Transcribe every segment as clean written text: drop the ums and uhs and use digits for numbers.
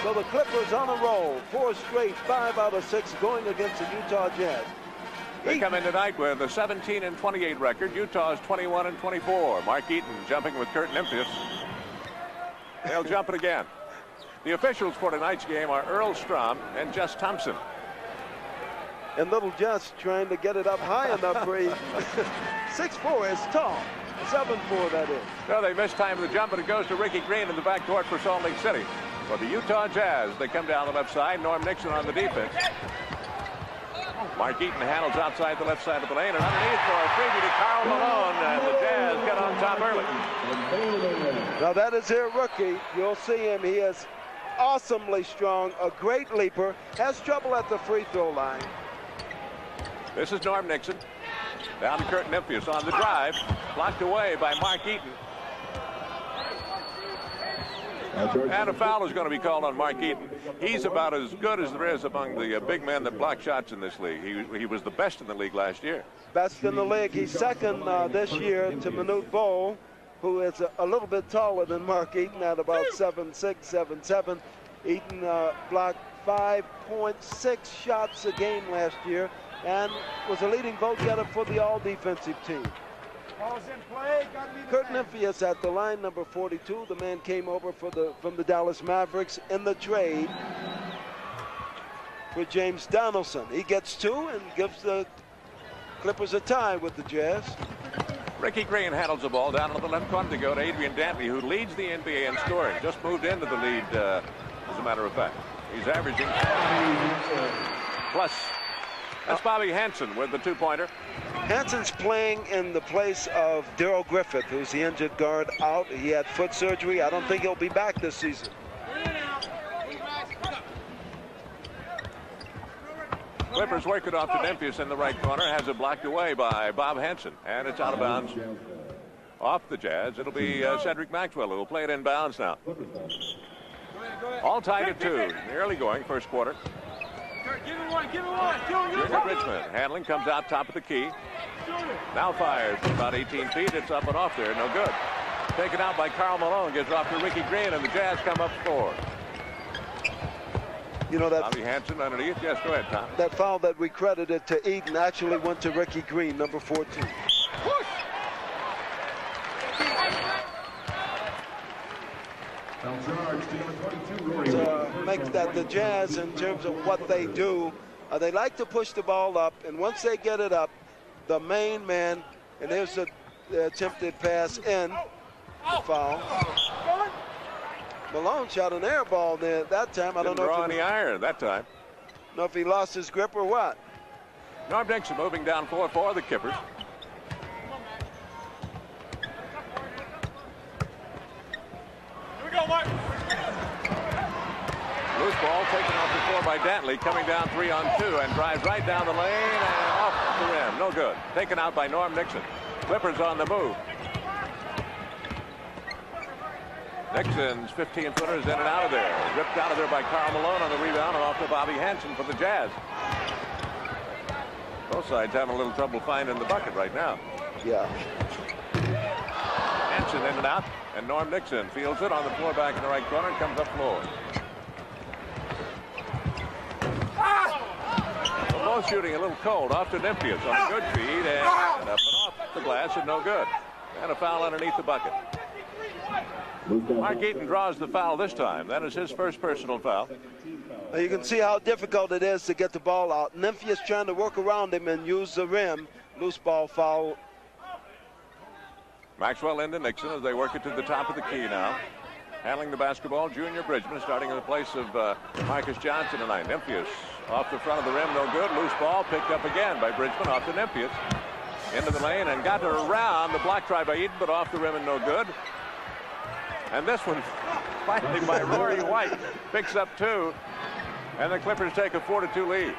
So the Clippers on a roll. 4 straight, 5 out of 6 going against the Utah Jazz. They come in tonight with a 17-28 record. Utah's 21-24. Mark Eaton jumping with Kurt Nymphius. They'll jump it again. The officials for tonight's game are Earl Strom and Jess Thompson. And little Jess trying to get it up high enough for him. 6'4" is tall. 7'4" that is. Well, they missed time of the jump, but it goes to Ricky Green in the backcourt for Salt Lake City. For the Utah Jazz, they come down the left side. Norm Nixon on the defense. Mark Eaton handles outside the left side of the lane, and underneath for a freebie to Karl Malone, and the Jazz get on top early. Now that is their rookie. You'll see him. He is awesomely strong, a great leaper, has trouble at the free throw line. This is Norm Nixon. Down to Kurt Nymphius on the drive. Blocked away by Mark Eaton. And a foul is going to be called on Mark Eaton. He's about as good as there is among the big men that block shots in this league. He was the best in the league last year. Best in the league. He's second this year to Manute Bol, who is a little bit taller than Mark Eaton at about 7'6", 7'7". Eaton blocked 5.6 shots a game last year and was a leading vote getter for the all-defensive team. Kurt Nymphius at the line, number 42. The man came over from the Dallas Mavericks in the trade for James Donaldson. He gets 2 and gives the Clippers a tie with the Jazz. Ricky Green handles the ball down on the left corner to go to Adrian Dantley, who leads the NBA in scoring. Just moved into the lead, as a matter of fact. He's averaging plus. That's Bobby Hansen with the 2-pointer. Hansen's playing in the place of Darrell Griffith, who's the injured guard out. He had foot surgery. I don't think he'll be back this season. Clippers work it off to Nymphius in the right corner. Has it blocked away by Bob Hansen. And it's out of bounds. Off the Jazz. It'll be Cedric Maxwell who will play it in bounds now. All tied at 2 in the early going first quarter. Give it one, give it one. Junior Bridgeman handling, comes out top of the key. Now fires from about 18 feet. It's up and off there. No good. Taken out by Karl Malone. Gets off to Ricky Green, and the Jazz come up 4. You know that Bobby Hansen underneath. Yes, go ahead, Tom. That foul that we credited to Eden actually went to Ricky Green, number 14. Makes that the Jazz, in terms of what they do, they like to push the ball up, and once they get it up, the main man, and there's the attempted pass in, the foul. Malone shot an air ball there that time. I don't know if he draw any iron that time. Know if he lost his grip or what. Norm Nixon moving down 4 for the Clippers. Here we go, Mark. Loose ball taken off the floor by Dantley, coming down 3 on 2 and drives right down the lane and off the rim. No good. Taken out by Norm Nixon. Clippers on the move. Nixon's 15-footer is in and out of there. Ripped out of there by Karl Malone on the rebound and off to Bobby Hansen for the Jazz. Both sides having a little trouble finding the bucket right now. Yeah. Hansen in and out, and Norm Nixon fields it on the floor back in the right corner and comes up floor. Both shooting a little cold. Off to Nymphius on a good feed and up and off the glass and no good. And a foul underneath the bucket. Mark Eaton draws the foul this time. That is his first personal foul. You can see how difficult it is to get the ball out. Nymphius trying to work around him and use the rim. Loose ball foul. Maxwell into Nixon as they work it to the top of the key now. Handling the basketball, Junior Bridgeman starting in the place of Marcus Johnson tonight. Nymphius off the front of the rim, no good. Loose ball picked up again by Bridgeman off to Nymphius. Into the lane and got around the block try by Eaton, but off the rim and no good. And this one finally by Rory White picks up 2, and the Clippers take a 4-2 lead.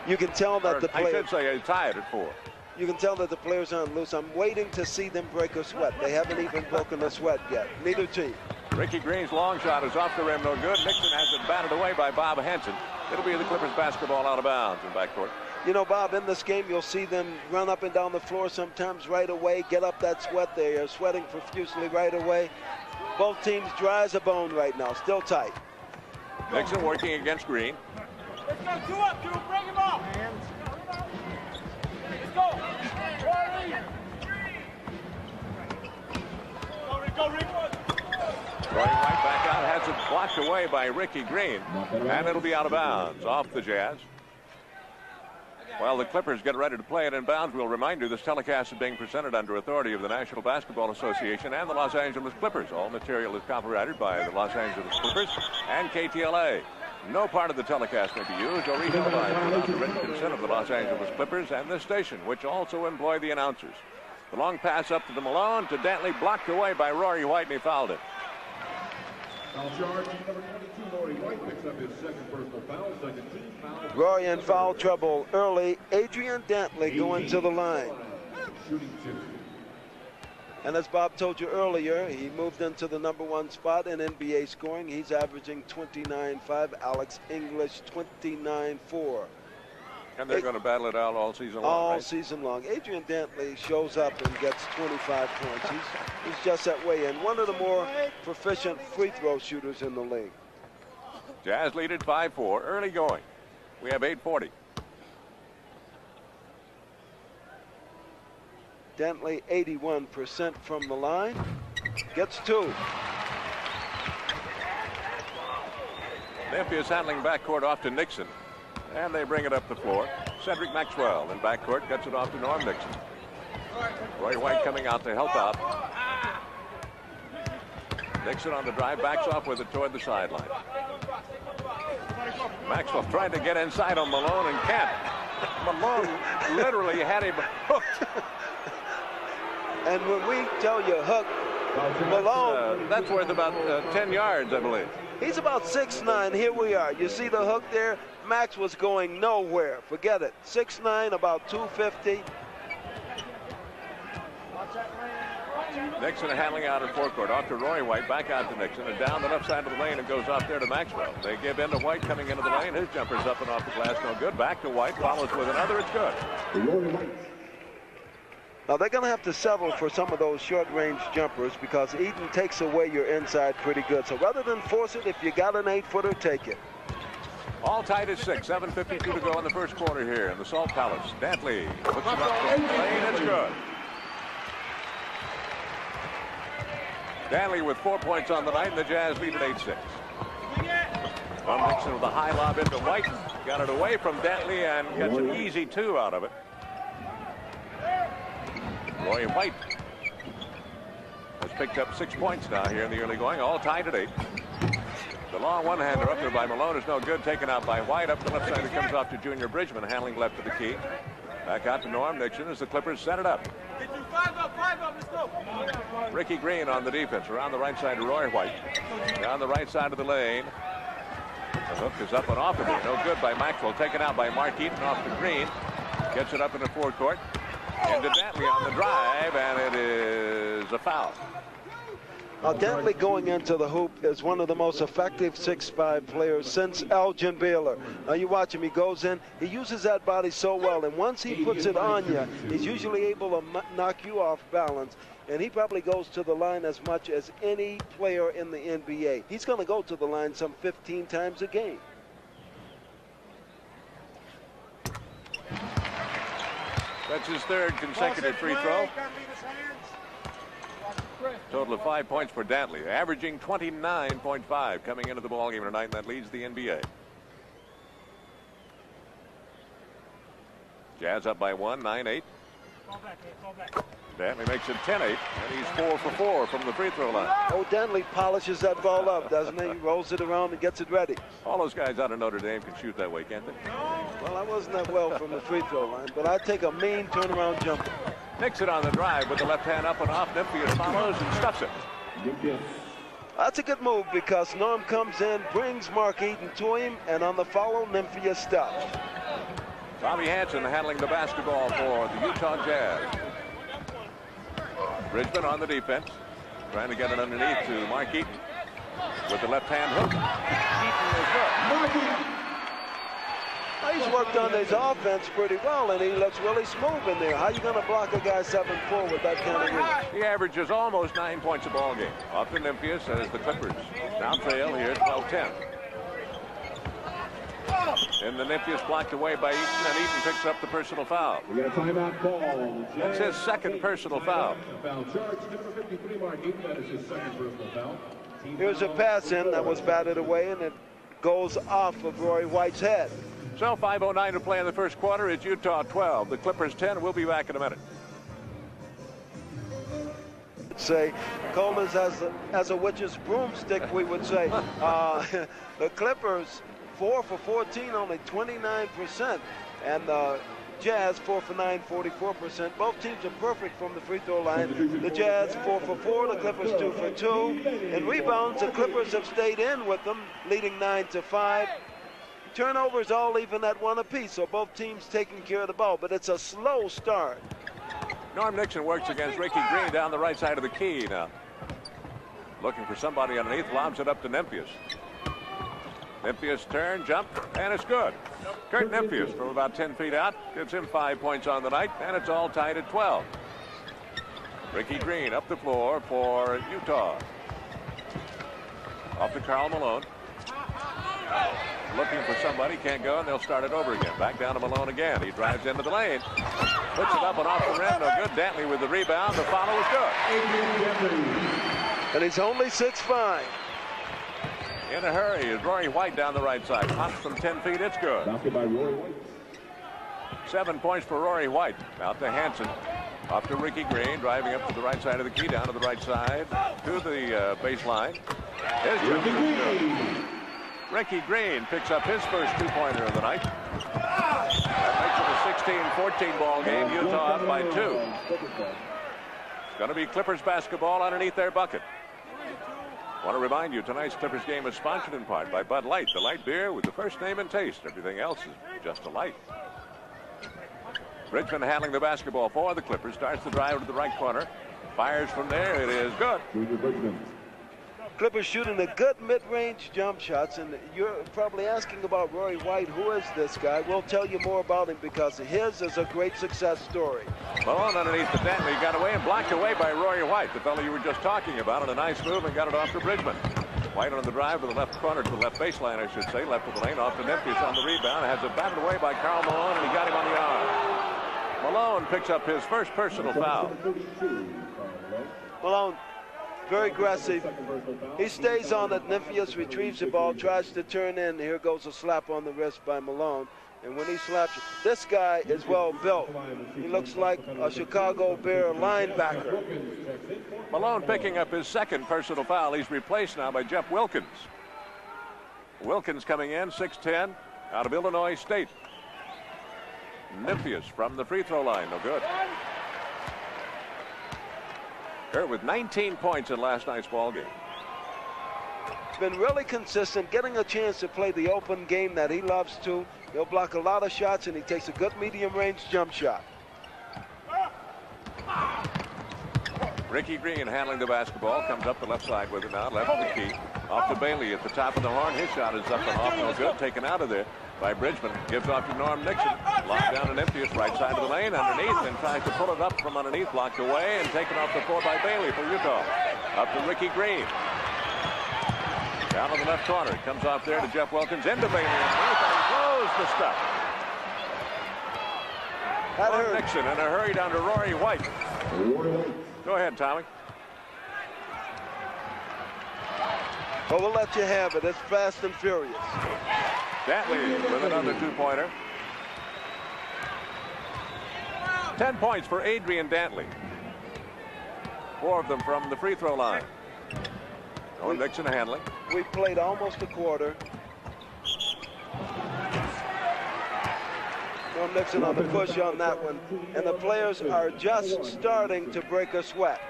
You can tell that the players, I should say, tied at 4. You can tell that the players aren't loose. I'm waiting to see them break a sweat. They haven't even broken a sweat yet. Neither team. Ricky Green's long shot is off the rim, no good. Nixon has it batted away by Bob Hansen. It'll be the Clippers basketball out of bounds in backcourt. You know, Bob, in this game, you'll see them run up and down the floor sometimes right away, get up that sweat. They are sweating profusely right away. Both teams dry as a bone right now, still tight. Nixon working against Green. Let's go, 2 up, 2, bring him off. Let's go. Go, Rick. Roy White back out, has it blocked away by Ricky Green, and it'll be out of bounds off the Jazz. While the Clippers get ready to play it in bounds, we'll remind you this telecast is being presented under authority of the National Basketball Association and the Los Angeles Clippers. All material is copyrighted by the Los Angeles Clippers and KTLA. No part of the telecast may be used or retelevised without the written consent of the Los Angeles Clippers and this station, which also employ the announcers. The long pass up to the Malone to Dantley, blocked away by Rory White, and he fouled it. Foul charge, number 22, Rory White picks up his second personal foul, second team foul. Rory in foul trouble early. Adrian Dantley going to the line. Shooting 2. And as Bob told you earlier, he moved into the #1 spot in NBA scoring. He's averaging 29.5. Alex English 29.4. And they're going to battle it out all season long. All right? season long. Adrian Dantley shows up and gets 25 points. He's just that way. And one of the more proficient free throw shooters in the league. Jazz lead at 5-4. Early going. We have 8:40. Dantley 81% from the line. Gets 2. Memphis handling backcourt off to Nixon. And they bring it up the floor. Cedric Maxwell in backcourt gets it off to Norm Nixon. Roy White coming out to help out. Nixon on the drive, backs off with it toward the sideline. Maxwell trying to get inside on Malone and can't. Malone literally had him hooked. And when we tell you hook, Malone. That's worth about 10 yards, I believe. He's about 6'9". Here we are. You see the hook there? Max was going nowhere. Forget it. 6'9", about 250. Nixon handling out in forecourt. Off to Roy White. Back out to Nixon. And down the left side of the lane and goes off there to Maxwell. They give in to White coming into the lane. His jumper's up and off the glass. No good. Back to White. Follows with another. It's good. Now they're going to have to settle for some of those short-range jumpers because Eden takes away your inside pretty good. So rather than force it, if you got an 8-footer, take it. All tied at 6. 7:52 to go in the first quarter here in the Salt Palace. Dantley puts it up from the lane. It's good. Dantley with 4 points on the night, and the Jazz lead at 8-6. Nixon with a high lob into White. Got it away from Dantley and gets an easy 2 out of it. Roy White has picked up 6 points now here in the early going, all tied at 8. The long one-hander up there by Malone is no good, taken out by White. Up the left side it comes off to Junior Bridgeman, handling left of the key. Back out to Norm Nixon as the Clippers set it up. 5 up, let's go. Ricky Green on the defense, around the right side to Roy White. Down the right side of the lane. The hook is up and off of it. No good by Maxwell, taken out by Mark Eaton off to Green. Gets it up in the forecourt. Into Dantley on the drive, and it is a foul. Now Dantley going into the hoop is one of the most effective 6'5" players since Elgin Baylor. Now you watch him, he goes in, he uses that body so well, and once he puts it on you, he's usually able to knock you off balance. And he probably goes to the line as much as any player in the NBA. He's going to go to the line some 15 times a game. That's his third consecutive free throw. Total of 5 points for Dantley, averaging 29.5 coming into the ballgame tonight, and that leads the NBA. Jazz up by 1, 9-8. Dantley makes it 10-8, and he's 4 for 4 from the free throw line. Oh, Dantley polishes that ball up, doesn't he? Rolls it around and gets it ready. All those guys out of Notre Dame can shoot that way, can't they? Well, I wasn't that well from the free throw line, but I take a mean turnaround jumper. Nixon on the drive with the left hand up and off. Memphis follows and stuffs it. That's a good move because Norm comes in, brings Mark Eaton to him, and on the follow, Memphis stops. Bobby Hansen handling the basketball for the Utah Jazz. Bridgeman on the defense, trying to get it underneath to Mark Eaton with the left hand hook. Eaton is good. He's worked on his offense pretty well, and he looks really smooth in there. How are you going to block a guy 7'4" with that kind of reach? He averages almost 9 points a ball game. Off to Memphis as the Clippers now trail here 12-10. And the Nymphius blocked away by Eaton, and Eaton picks up the personal foul. We got a timeout call. That's his second personal foul. Foul charge, number 53, Mark Eaton. That is his second personal foul. Here's a pass in that was batted away, and it goes off of Rory White's head. So 5:09 to play in the first quarter. It's Utah 12. The Clippers 10. We'll be back in a minute. Say Coleman's as a witch's broomstick, we would say. The Clippers 4 for 14, only 29%, and the Jazz 4 for 9, 44%. Both teams are perfect from the free throw line. The Jazz 4 for 4, the Clippers 2 for 2. In rebounds, the Clippers have stayed in with them, leading 9-5. Turnovers all even at 1 apiece, so both teams taking care of the ball, but it's a slow start. Norm Nixon works against Ricky Green down the right side of the key now. Looking for somebody underneath, lobs it up to Nymphius. Nymphius turn, jump, and it's good. Kurt Nymphius from about 10 feet out gives him 5 points on the night, and it's all tied at 12. Ricky Green up the floor for Utah. Off to Karl Malone. Looking for somebody, can't go, and they'll start it over again. Back down to Malone again. He drives into the lane. Puts it up and off the rim, no good. Dantley with the rebound. The follow is good. And he's only 6'5". In a hurry is Rory White down the right side. Pops from 10 feet, it's good. Knocked by Rory White. 7 points for Rory White. Out to Hansen. Off to Ricky Green, driving up to the right side of the key, down to the right side, to the baseline. His jumper is good. Ricky Green picks up his first two-pointer of the night. That makes it a 16-14 ball game. Utah up by 2. It's going to be Clippers basketball underneath their bucket. Want to remind you, tonight's Clippers game is sponsored in part by Bud Light, the light beer with the first name and taste. Everything else is just a light. Bridgeman handling the basketball for the Clippers. Starts the drive to the right corner. Fires from there. It is good. Clippers shooting the good mid-range jump shots, and you're probably asking about Rory White. Who is this guy? We'll tell you more about him because his is a great success story. Malone underneath the Dantley got away and blocked away by Rory White, the fellow you were just talking about, and a nice move and got it off to Bridgeman. White on the drive to the left corner, to the left baseline, I should say, left of the lane, off to Nymphius on the rebound. Has it batted away by Karl Malone, and he got him on the arm. Malone picks up his first personal foul. Malone, very aggressive. He stays on it. Nymphius retrieves the ball, tries to turn in. Here goes a slap on the wrist by Malone. And when he slaps, this guy is well built. He looks like a Chicago Bear linebacker. Malone picking up his second personal foul. He's replaced now by Jeff Wilkins. Wilkins coming in, 6'10", out of Illinois State. Nymphius from the free throw line, no good. Kurt with 19 points in last night's ball game. He's been really consistent, getting a chance to play the open game that he loves to. He'll block a lot of shots, and he takes a good medium-range jump shot. Ricky Green handling the basketball, comes up the left side with it now, left of the key. Off to Bailey at the top of the horn. His shot is up and off, no good. Taken out of there by Bridgeman. Gives off to Norm Nixon. Locked down to Nymphius, right side of the lane, underneath, and tries to pull it up from underneath. Blocked away and taken off the floor by Bailey for Utah. Up to Ricky Green. Down in the left corner. It comes off there to Jeff Wilkins. Into Bailey. And close the stuff. Norm Nixon in a hurry down to Rory White. Go ahead, Tommy. Well, we'll let you have it. It's fast and furious. Dantley with another two-pointer. 10 points for Adrian Dantley. 4 of them from the free throw line. Norm Nixon handling. We played almost a quarter. Norm Nixon on the push on that one. And the players are just starting to break a sweat.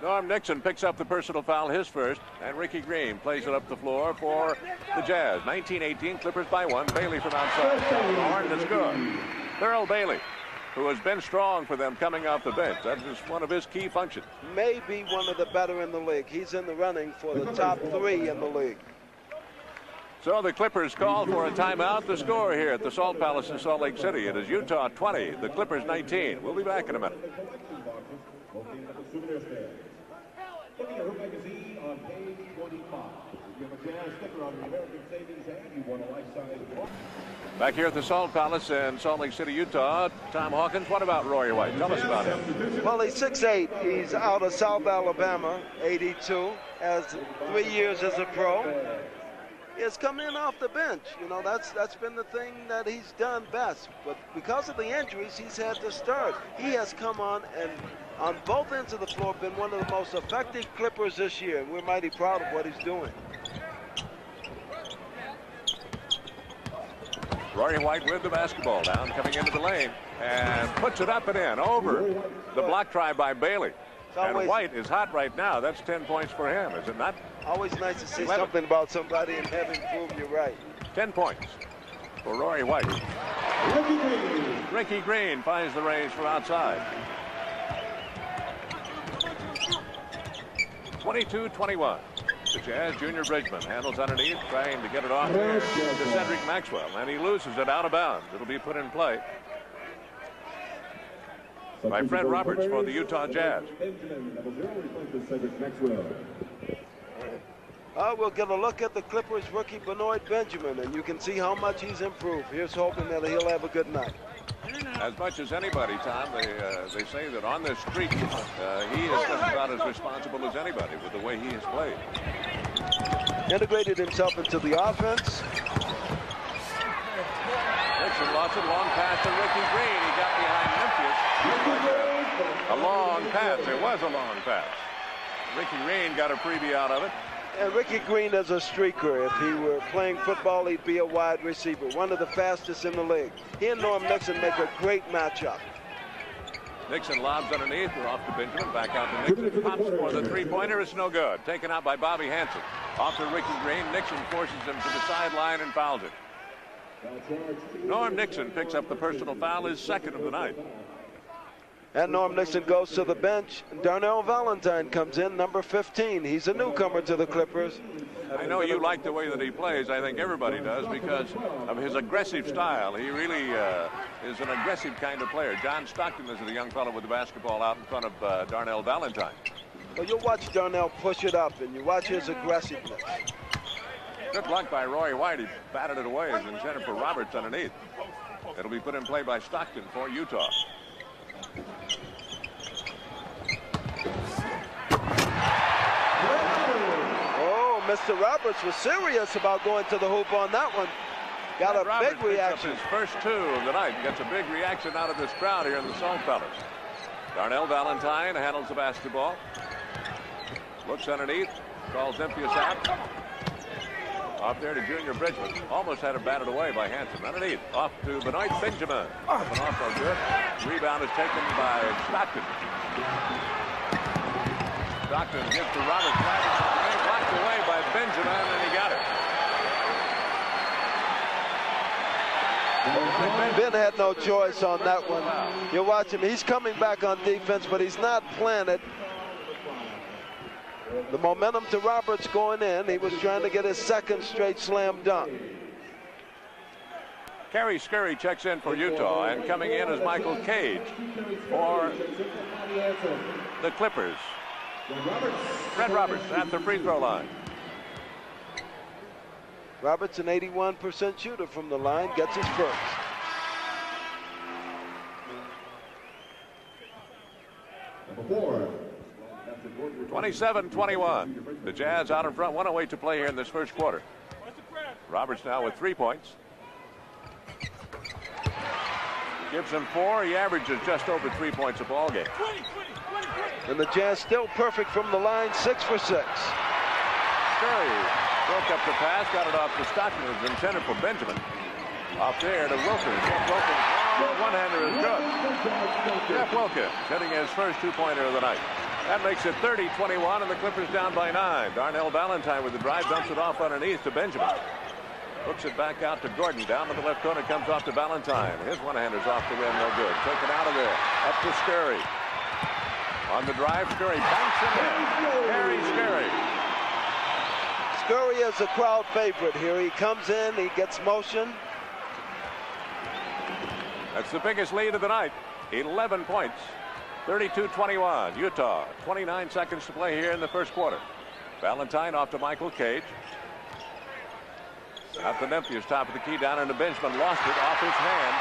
Norm Nixon picks up the personal foul, his first, and Ricky Green plays it up the floor for the Jazz. 19-18, Clippers by 1. Bailey from outside. The horn is good. Thurl Bailey, who has been strong for them coming off the bench. That is one of his key functions. Maybe one of the better in the league. He's in the running for the top 3 in the league. So the Clippers call for a timeout. The score here at the Salt Palace in Salt Lake City. It is Utah 20, the Clippers 19. We'll be back in a minute. Looking at her magazine on page 25. We have a Jazz sticker on the American Savings and you won a life-size book. Back here at the Salt Palace in Salt Lake City, Utah, Tom Hawkins, what about Rory White? Tell us about him. Well, he's 6'8". He's out of South Alabama, 82, has 3 years as a pro. He has come in off the bench. You know, that's been the thing that he's done best. But because of the injuries, he's had to start. He has come on and on both ends of the floor been one of the most effective Clippers this year, and we're mighty proud of what he's doing. Rory White with the basketball down, coming into the lane, and puts it up and in, over the block try by Bailey. And White is hot right now. That's 10 points for him, is it not? Always nice to see something about somebody and have him prove you're right. 10 points for Rory White. Ricky Green finds the range from outside. 22-21. The Jazz, Junior Bridgeman handles underneath, trying to get it off there to Cedric Maxwell, and he loses it out of bounds. It'll be put in play by Fred Roberts for the Utah Jazz. We'll get a look at the Clippers rookie Benoit Benjamin, and you can see how much he's improved. Here's hoping that he'll have a good night. As much as anybody, Tom, they say that on this streak, he is just about as responsible as anybody with the way he has played. Integrated himself into the offense. Nixon lost it, long pass to Ricky Green. He got behind Memphis. A long pass. It was a long pass. Ricky Green got a freebie out of it. And Ricky Green is a streaker. If he were playing football, he'd be a wide receiver, one of the fastest in the league. He and Norm Nixon make a great matchup. Nixon lobs underneath. We're off to Benjamin. Back out to Nixon. Pops for the three-pointer. It's no good. Taken out by Bobby Hansen. Off to Ricky Green. Nixon forces him to the sideline and fouls it. Norm Nixon picks up the personal foul, his second of the night. And Norm Nixon goes to the bench. Darnell Valentine comes in, number 15. He's a newcomer to the Clippers. I know you like the way that he plays. I think everybody does because of his aggressive style. He really is an aggressive kind of player. John Stockton is the young fellow with the basketball out in front of Darnell Valentine. Well, you'll watch Darnell push it up, and you watch his aggressiveness. Good luck by Rory White. He batted it away as intended for Roberts underneath. It'll be put in play by Stockton for Utah. Oh, Mr. Roberts was serious about going to the hoop on that one. Got a big reaction. His first two of the night. Gets a big reaction out of this crowd here in the Salt Palace. Darnell Valentine handles the basketball. Looks underneath. Calls Emphius out. Off there to Junior Bridgeman. Almost had it batted away by Hansen. Underneath. Off to Benoit Benjamin. Off and off no good. Rebound is taken by Stockton. Stockton gives to Roberts. Blocked away by Benjamin, and he got it. Ben had no choice on that one. You watch him. He's coming back on defense, but he's not planted. The momentum to Roberts going in. He was trying to get his second straight slam dunk. Kerry Scurry checks in for Utah, and coming in is Michael Cage for the Clippers. Fred Roberts at the free throw line. Roberts, an 81% shooter from the line, gets his first. Number 4. 27-21. The Jazz out in front, 1:08 to play here in this first quarter. Roberts now with 3 points. Gives him 4. He averages just over 3 points a ball game. And the Jazz still perfect from the line, 6 for 6. Scurry broke up the pass, got it off to Stockton. It was intended for Benjamin. Off there to Wilkins. Jeff Wilkins. One-hander is good. Jeff Wilkins hitting his first two-pointer of the night. That makes it 30-21, and the Clippers down by 9. Darnell Valentine with the drive, dumps it off underneath to Benjamin. Hooks it back out to Gordon. Down to the left corner, comes off to Valentine. His one-hander's off the rim, no good. Taken out of there. Up to Scurry. On the drive, Scurry banks it in. Harry Scurry. Scurry is a crowd favorite here. He comes in, he gets motion. That's the biggest lead of the night. 11 points. 32-21. Utah. 29 seconds to play here in the first quarter. Valentine off to Michael Cage. Out to Nymphus, top of the key, down into Bridgeman, lost it off his hand.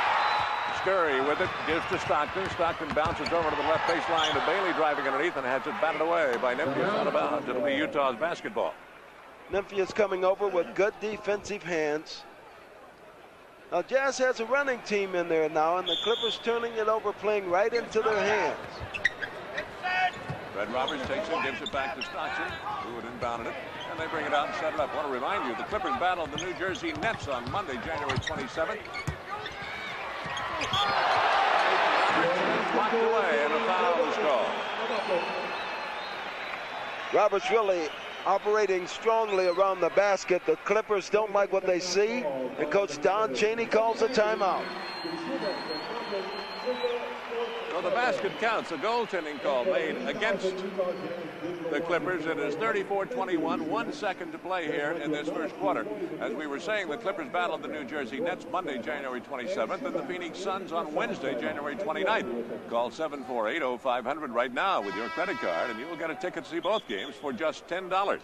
Scurry with it, gives to Stockton. Stockton bounces over to the left baseline to Bailey, driving underneath, and has it batted away by Nymphus out of bounds. It'll be Utah's basketball. Nymphus coming over with good defensive hands. Now Jazz has a running team in there now, and the Clippers turning it over, playing right into their hands. Red Roberts takes it, gives it back to Stockton, who had inbounded it, and they bring it out and set it up. I want to remind you, the Clippers battled the New Jersey Nets on Monday, January 27th. Blocked away, and a foul was called. Roberts really operating strongly around the basket. The Clippers don't like what they see, and Coach Don Chaney calls a timeout. So the basket counts. A goaltending call made against the Clippers. It is 34-21, 1 second to play here in this first quarter. As we were saying, the Clippers battled the New Jersey Nets Monday, January 27th, and the Phoenix Suns on Wednesday, January 29th. Call 748-0500 right now with your credit card, and you will get a ticket to see both games for just $10.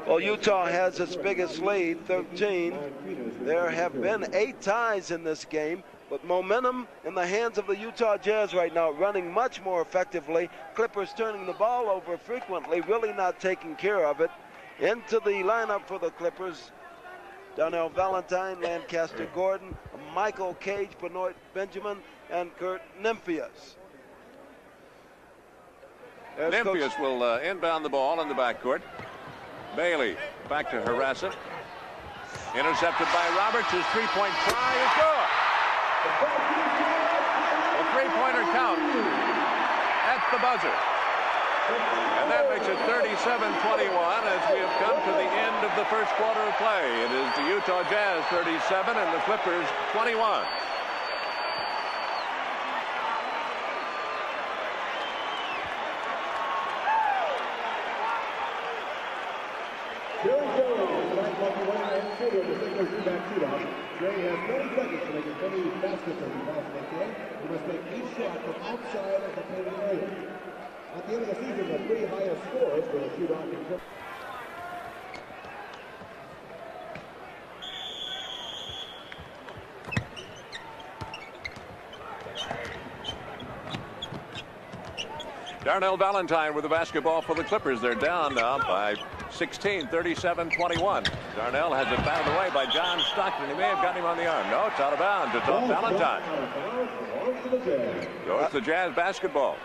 Well, Utah has its biggest lead, 13. There have been 8 ties in this game, but momentum in the hands of the Utah Jazz right now, running much more effectively. Clippers turning the ball over frequently, really not taking care of it. Into the lineup for the Clippers, Darnell Valentine, Lancaster Gordon, Michael Cage, Benoit Benjamin, and Kurt Nymphus. Nymphus will inbound the ball in the backcourt. Bailey back to harass it. Intercepted by Roberts. His three-point try is good. A three-pointer count at the buzzer. And that makes it 37-21 as we have come to the end of the first quarter of play. It is the Utah Jazz 37 and the Clippers 21. Gray has 20 seconds to make as many baskets as he possibly can. He must make each shot from outside of the painted area. At the end of the season, the 3 highest scores will shoot off in Darnell Valentine with the basketball for the Clippers. They're down now by 16, 37-21. Darnell has it batted away by John Stockton. He may have gotten him on the arm. No, it's out of bounds. It's off Valentine. So it's the Jazz basketball.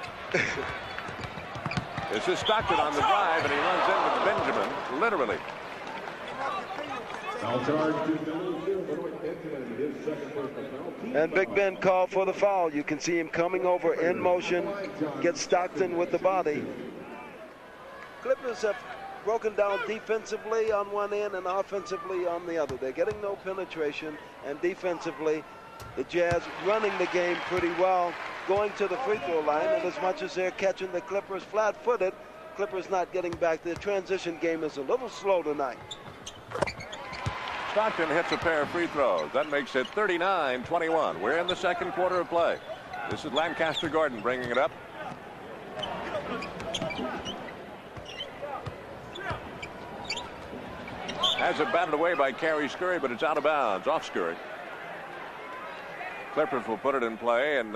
This is Stockton on the drive, and he runs in with Benjamin, literally. And Big Ben called for the foul. You can see him coming over in motion, gets Stockton with the body. Clippers have broken down defensively on one end and offensively on the other. They're getting no penetration, and defensively, the Jazz running the game pretty well, going to the free throw line, and as much as they're catching the Clippers flat-footed, Clippers not getting back. The transition game is a little slow tonight. Stockton hits a pair of free throws. That makes it 39-21. We're in the second quarter of play. This is Lancaster Gordon bringing it up. Has it batted away by Kerry Scurry, but it's out of bounds, off Scurry. Clippers will put it in play, and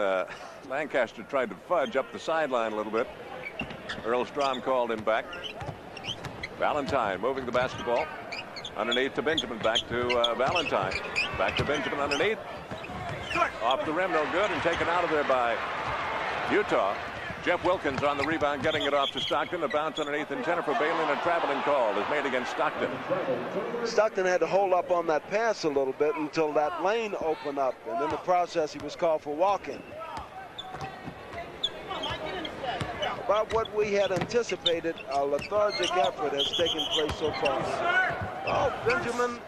Lancaster tried to fudge up the sideline a little bit. Earl Strom called him back. Valentine moving the basketball. Underneath to Benjamin, back to Valentine. Back to Benjamin underneath. Off the rim, no good, and taken out of there by Utah. Jeff Wilkins on the rebound, getting it off to Stockton. A bounce underneath intended for Bailey, and a traveling call is made against Stockton. Stockton had to hold up on that pass a little bit until that lane opened up, and in the process, he was called for walking. About what we had anticipated, a lethargic effort has taken place so far. Oh, Benjamin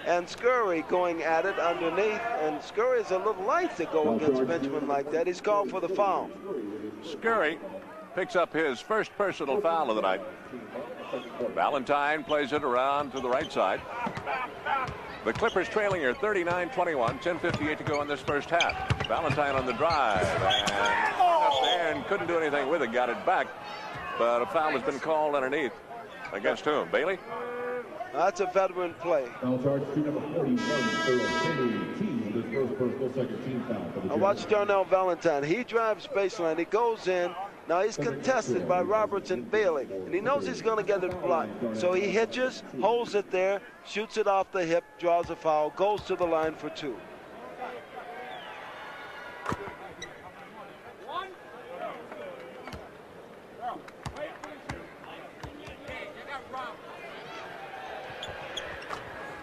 and Scurry going at it underneath, and Scurry is a little light to go against Benjamin like that. He's called for the foul. Scurry picks up his first personal foul of the night. Valentine plays it around to the right side. The Clippers trailing here 39-21, 10:58 to go in this first half. Valentine on the drive, and up there and couldn't do anything with it, got it back, but a foul has been called underneath. Against whom? Bailey? That's a veteran play. Foul charge to number 41 for team, his first personal, second team foul. I watched Darnell Valentine. He drives baseline. He goes in. Now he's contested by Roberts and Bailey, and he knows he's going to get it blocked. So he hitches, holds it there, shoots it off the hip, draws a foul, goes to the line for 2.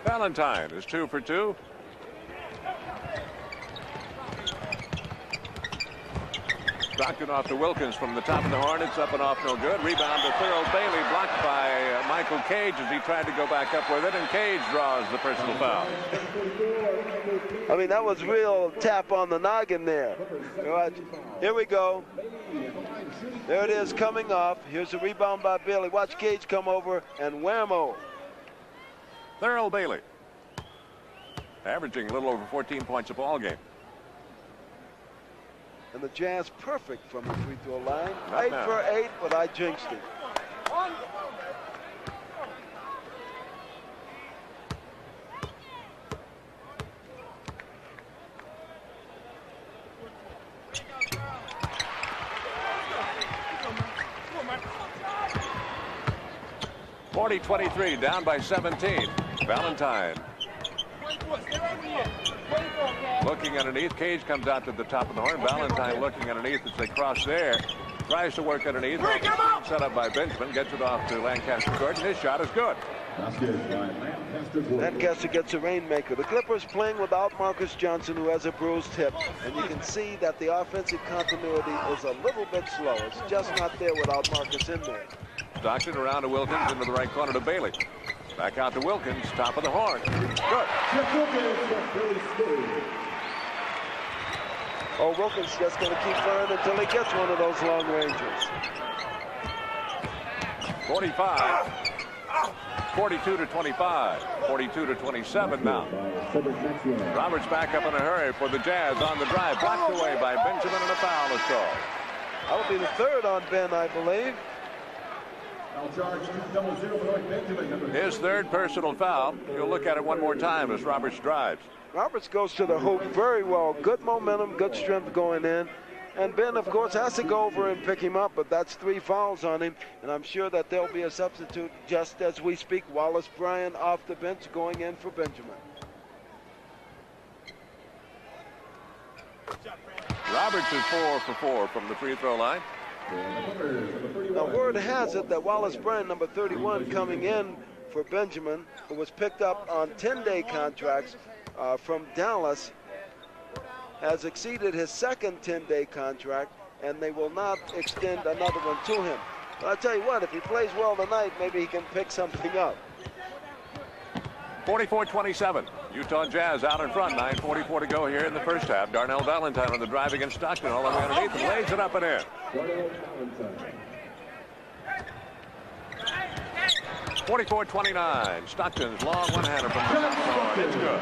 Valentine is 2 for 2. Stockton off to Wilkins from the top of the Hornets, up and off, no good. Rebound to Thurl Bailey, blocked by Michael Cage as he tried to go back up with it, and Cage draws the personal foul. I mean, that was real tap on the noggin there. Here we go. There it is coming off. Here's a rebound by Bailey. Watch Cage come over and whammo. Thurl Bailey, averaging a little over 14 points a ball game. And the Jazz perfect from the free throw line. Not 8 now. for 8, but I jinxed it. (40-23), down by 17. Valentine looking underneath. Cage comes out to the top of the horn. Valentine looking underneath as they cross there. Tries to work underneath. Set up by Benjamin. Gets it off to Lancaster Gordon. His shot is good. Lancaster gets a rainmaker. The Clippers playing without Marcus Johnson, who has a bruised hip. And you can see that the offensive continuity is a little bit slow. It's just not there without Marcus in there. Stockton around to Wilkins into the right corner to Bailey. Back out to Wilkins, top of the horn. Good. Oh, Wilkins just going to keep firing until he gets one of those long ranges. 45. 42-25. 42-27 now. Roberts back up in a hurry for the Jazz on the drive. Blocked away by Benjamin, and a foul is called. That'll be the third on Ben, I believe. His third personal foul. You'll look at it one more time as Roberts drives. Roberts goes to the hoop very well. Good momentum, good strength going in. And Ben, of course, has to go over and pick him up, but that's 3 fouls on him. And I'm sure that there'll be a substitute just as we speak. Wallace Bryan off the bench going in for Benjamin. Roberts is 4 for 4 from the free throw line. Now, word has it that Wallace Bryan, number 31, coming in for Benjamin, who was picked up on 10-day contracts from Dallas, has exceeded his second 10-day contract, and they will not extend another one to him. But I'll tell you what, if he plays well tonight, maybe he can pick something up. 44-27. Utah Jazz out in front. 9:44 to go here in the first half. Darnell Valentine on the drive against Stockton. All the way underneath and lays it up and in. 44-29. Stockton's long one-hander from the top corner. It's good.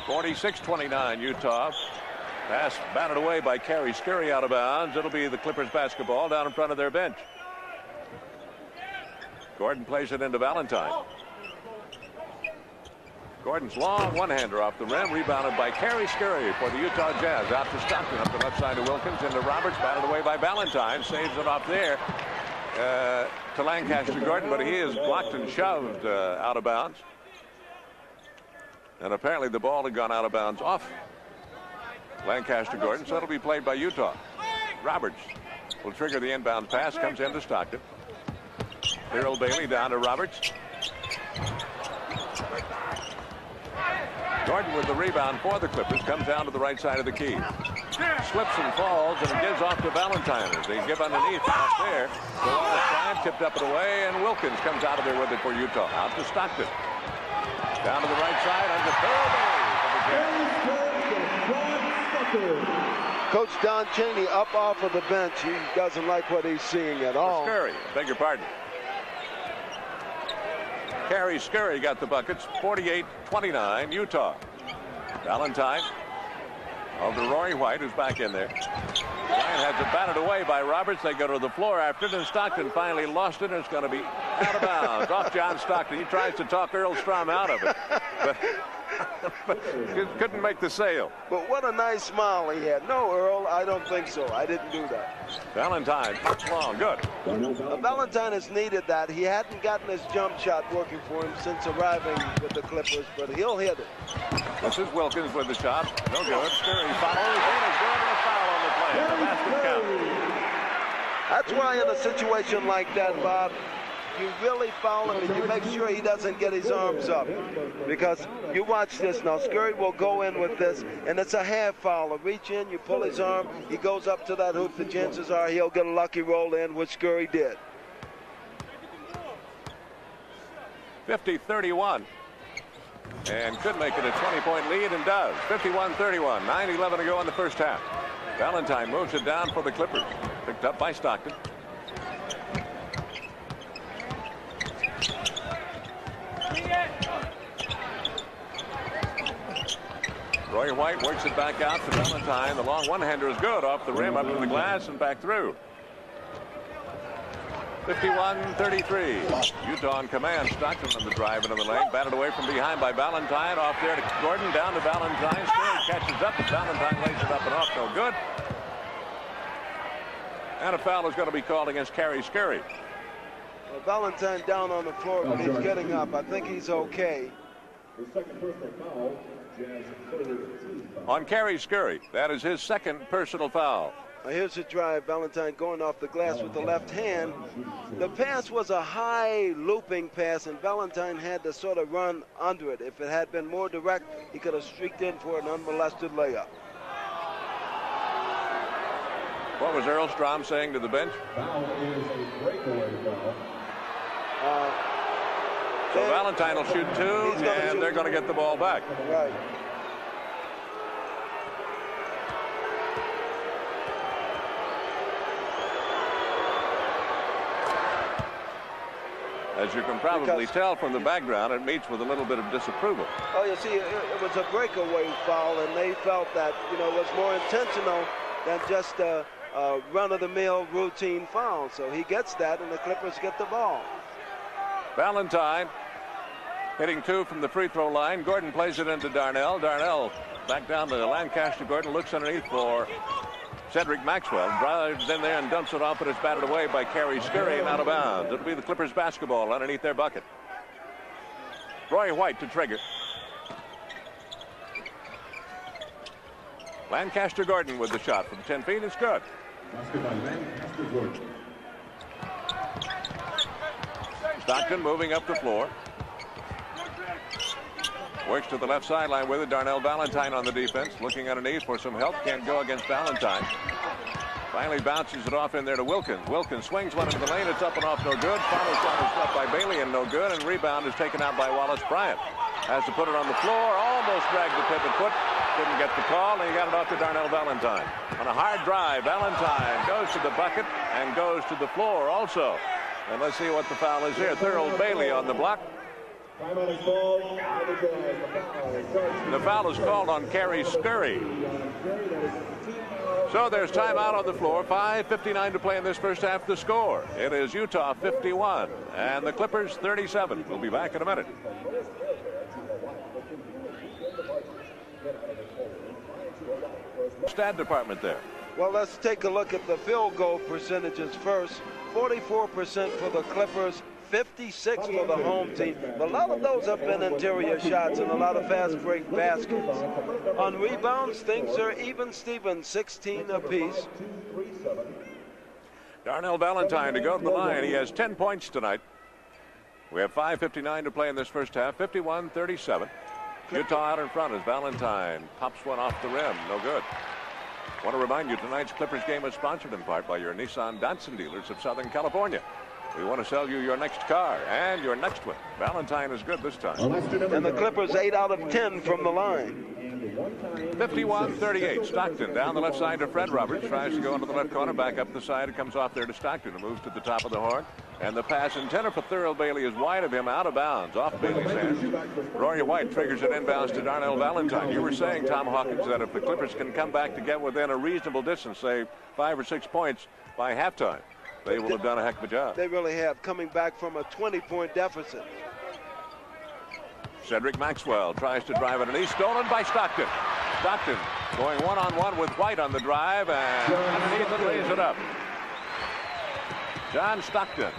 46-29 Utah. Pass batted away by Carey Scurry out of bounds. It'll be the Clippers basketball down in front of their bench. Gordon plays it into Valentine. Gordon's long one-hander off the rim, rebounded by Carey Scurry for the Utah Jazz. Out to Stockton, up the left side to Wilkins, into Roberts, batted away by Valentine. Saves it off there to Lancaster Gordon, but he is blocked and shoved out of bounds. And apparently the ball had gone out of bounds off Lancaster Gordon, so it'll be played by Utah. Roberts will trigger the inbound pass, comes into Stockton. Thurl Bailey down to Roberts. Gordon with the rebound for the Clippers, comes down to the right side of the key. Slips and falls, and it gives off to Valentine. They give underneath out there. So Wallace Bryan tipped up and away, and Wilkins comes out of there with it for Utah. Out to Stockton. Down to the right side under Thurl Bailey. Coach Don Chaney up off of the bench. He doesn't like what he's seeing at all. Scurry, beg your pardon. Carey Scurry got the buckets. 48-29 Utah. Valentine over to Rory White, who's back in there. Ryan has it batted away by Roberts. They go to the floor after it, and Stockton finally lost it, and it's going to be out of bounds. Off John Stockton. He tries to talk Earl Strom out of it, but couldn't make the sale. But what a nice smile he had. No, Earl, I don't think so. I didn't do that. Valentine, long, good. Valentine has needed that. He hadn't gotten his jump shot working for him since arriving with the Clippers, but he'll hit it. This is Wilkins with the shot. No good. Scurry follows. It is good, and a foul on the play. The basket count. That's why in a situation like that, Bob, you really foul him and you make sure he doesn't get his arms up. Because you watch this now. Scurry will go in with this, and it's a half foul. Reach in, you pull his arm, he goes up to that hoop. The chances are he'll get a lucky roll in, which Scurry did. 50-31. And could make it a 20-point lead, and does. 51-31. 9:11 to go in the first half. Valentine moves it down for the Clippers. Picked up by Stockton. Roy White works it back out to Valentine. The long one-hander is good off the rim, up to the glass, and back through. 51-33. Utah in command. Stockton on the drive into the lane. Batted away from behind by Valentine. Off there to Gordon. Down to Valentine. Scurry catches up, but Valentine lays it up and off. No good. And a foul is going to be called against Kerry Scurry. Well, Valentine down on the floor, but he's getting up. I think he's okay. His second personal foul, Jazz third team foul. On Kerry Scurry. That is his second personal foul. Now here's the drive. Valentine going off the glass with the left hand. The pass was a high looping pass, and Valentine had to sort of run under it. If it had been more direct, he could have streaked in for an unmolested layup. What was Earl Strom saying to the bench? Foul is a breakaway foul. So Valentine will shoot two, and they're going to get the ball back. Right. As you can probably tell from the background, it meets with a little bit of disapproval. Oh, you see, it was a breakaway foul, and they felt that, you know, it was more intentional than just a run-of-the-mill routine foul. So he gets that, and the Clippers get the ball. Valentine hitting two from the free throw line. Gordon plays it into Darnell. Darnell back down to Lancaster. Gordon looks underneath for Cedric Maxwell. Drives in there and dumps it off, but it's batted away by Kerry Scurry and out of bounds. It'll be the Clippers basketball underneath their bucket. Roy White to trigger. Lancaster Gordon with the shot from 10 feet. It's good. Basket by Lancaster Gordon. Stockton moving up the floor. Works to the left sideline with it. Darnell Valentine on the defense. Looking underneath for some help. Can't go against Valentine. Finally bounces it off in there to Wilkins. Wilkins swings one into the lane. It's up and off, no good. Final shot is up by Bailey and no good. And rebound is taken out by Wallace Bryant. Has to put it on the floor. Almost dragged the pivot foot. Didn't get the call, and he got it off to Darnell Valentine. On a hard drive, Valentine goes to the bucket and goes to the floor also. And let's see what the foul is here. Thurl Bailey on the block. The foul is called on Kerry Scurry. So there's timeout on the floor. 5:59 to play in this first half. The score. It is Utah 51 and the Clippers 37. We'll be back in a minute. Stat department there. Well, let's take a look at the field goal percentages first. 44% for the Clippers, 56 for the home team. A lot of those have been interior shots and a lot of fast break baskets. On rebounds, things are even Steven, 16 apiece. Darnell Valentine to go to the line. He has 10 points tonight. We have 5:59 to play in this first half. 51-37. Utah out in front as Valentine pops one off the rim. No good. I want to remind you, tonight's Clippers game is sponsored in part by your Nissan Datsun dealers of Southern California. We want to sell you your next car and your next one. Valentine is good this time. And the Clippers 8 out of 10 from the line. 51-38. Stockton down the left side to Fred Roberts. Tries to go into the left corner. Back up the side. It comes off there to Stockton. Who moves to the top of the horn. And the pass intended for Thurl Bailey is wide of him, out of bounds, off Bailey's hands. Rory White triggers it inbounds to Darnell Valentine. You were saying, Tom Hawkins, that if the Clippers can come back to get within a reasonable distance, say 5 or 6 points by halftime, they will have done a heck of a job. They really have, coming back from a 20-point deficit. Cedric Maxwell tries to drive underneath, stolen by Stockton. Stockton going one-on-one with White on the drive, and underneath it lays it up. John Stockton.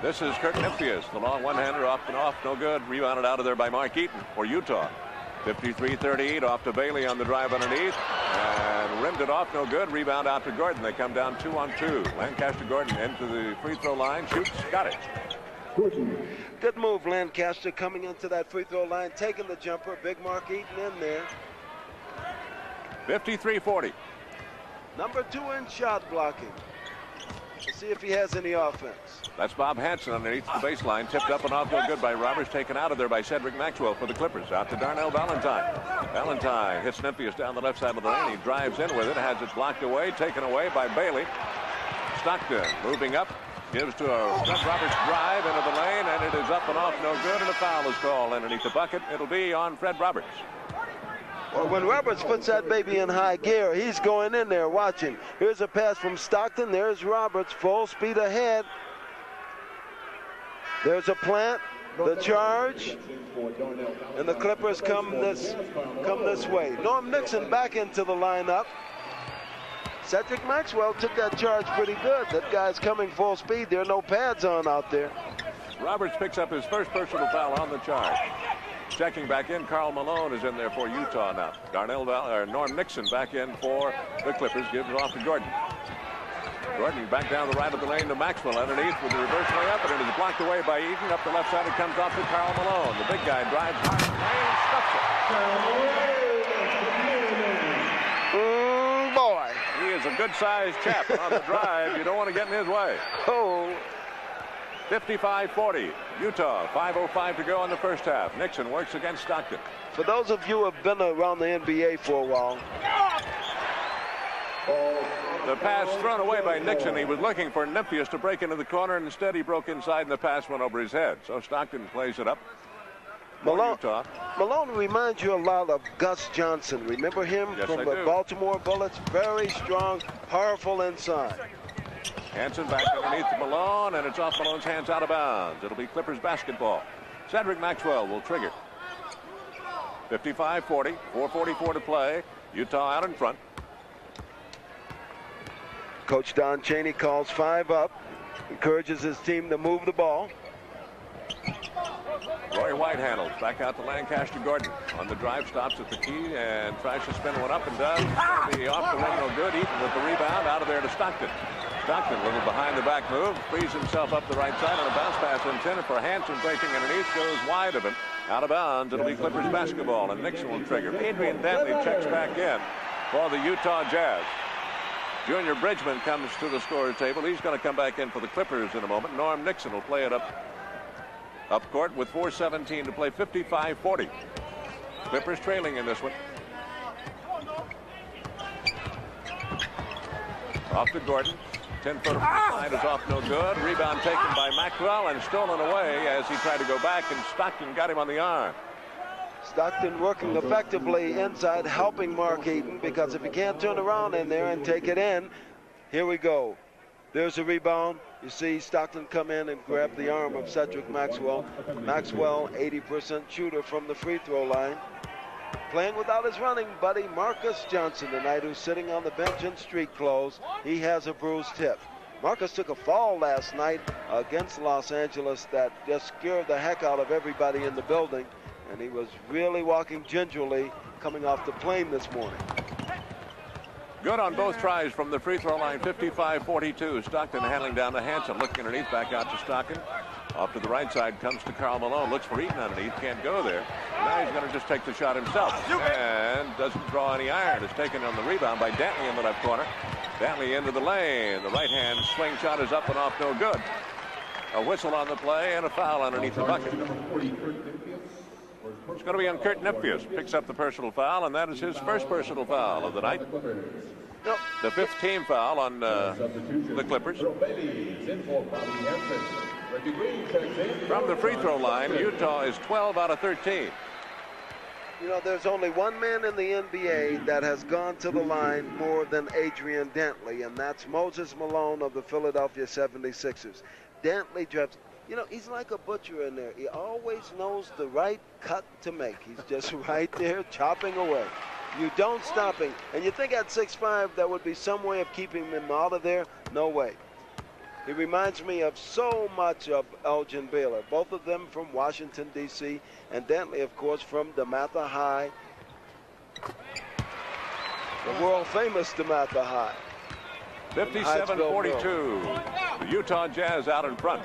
This is Kirk Nymphius, the long one-hander, off and off, no good. Rebounded out of there by Mark Eaton for Utah. 53-38 off to Bailey on the drive underneath, and rimmed it off, no good. Rebound out to Gordon. They come down 2-on-2. Lancaster Gordon into the free throw line, shoots, got it. Good move, Lancaster, coming into that free throw line, taking the jumper. Big Mark Eaton in there. 53-40. Number 2 in shot blocking. Let's see if he has any offense. That's Bob Hanson underneath the baseline, tipped up and off, no good by Roberts, taken out of there by Cedric Maxwell for the Clippers. Out to Darnell Valentine. Valentine hits Nymphius down the left side of the lane. He drives in with it, has it blocked away, taken away by Bailey. Stockton moving up, gives to a Fred Roberts drive into the lane, and it is up and off, no good, and a foul is called underneath the bucket. It'll be on Fred Roberts. Well, when Roberts puts that baby in high gear, he's going in there watching. Here's a pass from Stockton. There's Roberts, full speed ahead. There's a plant, the charge, and the Clippers come this way. Norm Nixon back into the lineup. Cedric Maxwell took that charge pretty good. That guy's coming full speed. There are no pads on out there. Roberts picks up his first personal foul on the charge. Checking back in, Karl Malone is in there for Utah now. Norm Nixon back in for the Clippers, gives it off to Gordon. Gordon back down the right of the lane to Maxwell underneath with the reverse layup, and it is blocked away by Eaton. Up the left side, it comes off to Karl Malone. The big guy drives hard and stuffs it. Boy. He is a good-sized chap on the drive. You don't want to get in his way. Oh. 55-40. Utah, 5:05 to go in the first half. Nixon works against Stockton. For those of you who have been around the NBA for a while. The pass thrown away by Nixon. He was looking for Nymphius to break into the corner, and instead he broke inside, and the pass went over his head. So Stockton plays it up. Malone reminds you a lot of Gus Johnson. Remember him from the Baltimore Bullets? Very strong, powerful inside. Hanson back underneath Malone, and it's off Malone's hands, out of bounds. It'll be Clippers basketball. Cedric Maxwell will trigger. 55-40, 4:44 to play. Utah out in front. Coach Don Chaney calls 5 up, encourages his team to move the ball. Roy White handles, back out to Lancaster Gordon. On the drive, stops at the key and tries to spin one up and does. The off the rim, no good. Eaton with the rebound, out of there to Stockton. Stockton, a little behind the back move, frees himself up the right side on a bounce pass intended for Hanson, breaking underneath, goes wide of him. Out of bounds, it'll be Clippers basketball, and Nixon will trigger. Adrian Dantley checks back in for the Utah Jazz. Junior Bridgeman comes to the scorer's table. He's going to come back in for the Clippers in a moment. Norm Nixon will play it up court with 4:17 to play, 55-40. Clippers trailing in this one. Off to Gordon. 10-footer from the side is off, no good. Rebound taken by Maxwell and stolen away as he tried to go back, and Stockton got him on the arm. Stockton working effectively inside, helping Mark Eaton, because if he can't turn around in there and take it in, here we go. There's a rebound. You see Stockton come in and grab the arm of Cedric Maxwell. Maxwell, 80% shooter from the free throw line. Playing without his running buddy, Marcus Johnson tonight, who's sitting on the bench in street clothes. He has a bruised hip. Marcus took a fall last night against Los Angeles that just scared the heck out of everybody in the building. And he was really walking gingerly coming off the plane this morning. Good on both tries from the free throw line, 55-42. Stockton handling down to Hanson, looking underneath, back out to Stockton. Off to the right side comes to Karl Malone, looks for Eaton underneath, can't go there. Now he's going to just take the shot himself, and doesn't draw any iron. It's taken on the rebound by Dantley in the left corner. Dantley into the lane. The right-hand swing shot is up and off, no good. A whistle on the play and a foul underneath the bucket. It's going to be on Kurt Nymphius. Picks up the personal foul, and that is his first personal foul of the night. No. The 5th team foul on the Clippers. From the free throw line, Utah is 12 out of 13. You know, there's only one man in the NBA that has gone to the line more than Adrian Dantley, and that's Moses Malone of the Philadelphia 76ers. Dantley drives. You know, he's like a butcher in there. He always knows the right cut to make. He's just right there chopping away. You don't stop him. And you think at 6'5", that would be some way of keeping him out of there? No way. He reminds me of so much of Elgin Baylor, both of them from Washington, D.C., and Dantley, of course, from DeMatha High, the world-famous DeMatha High. 57-42. The Utah Jazz out in front.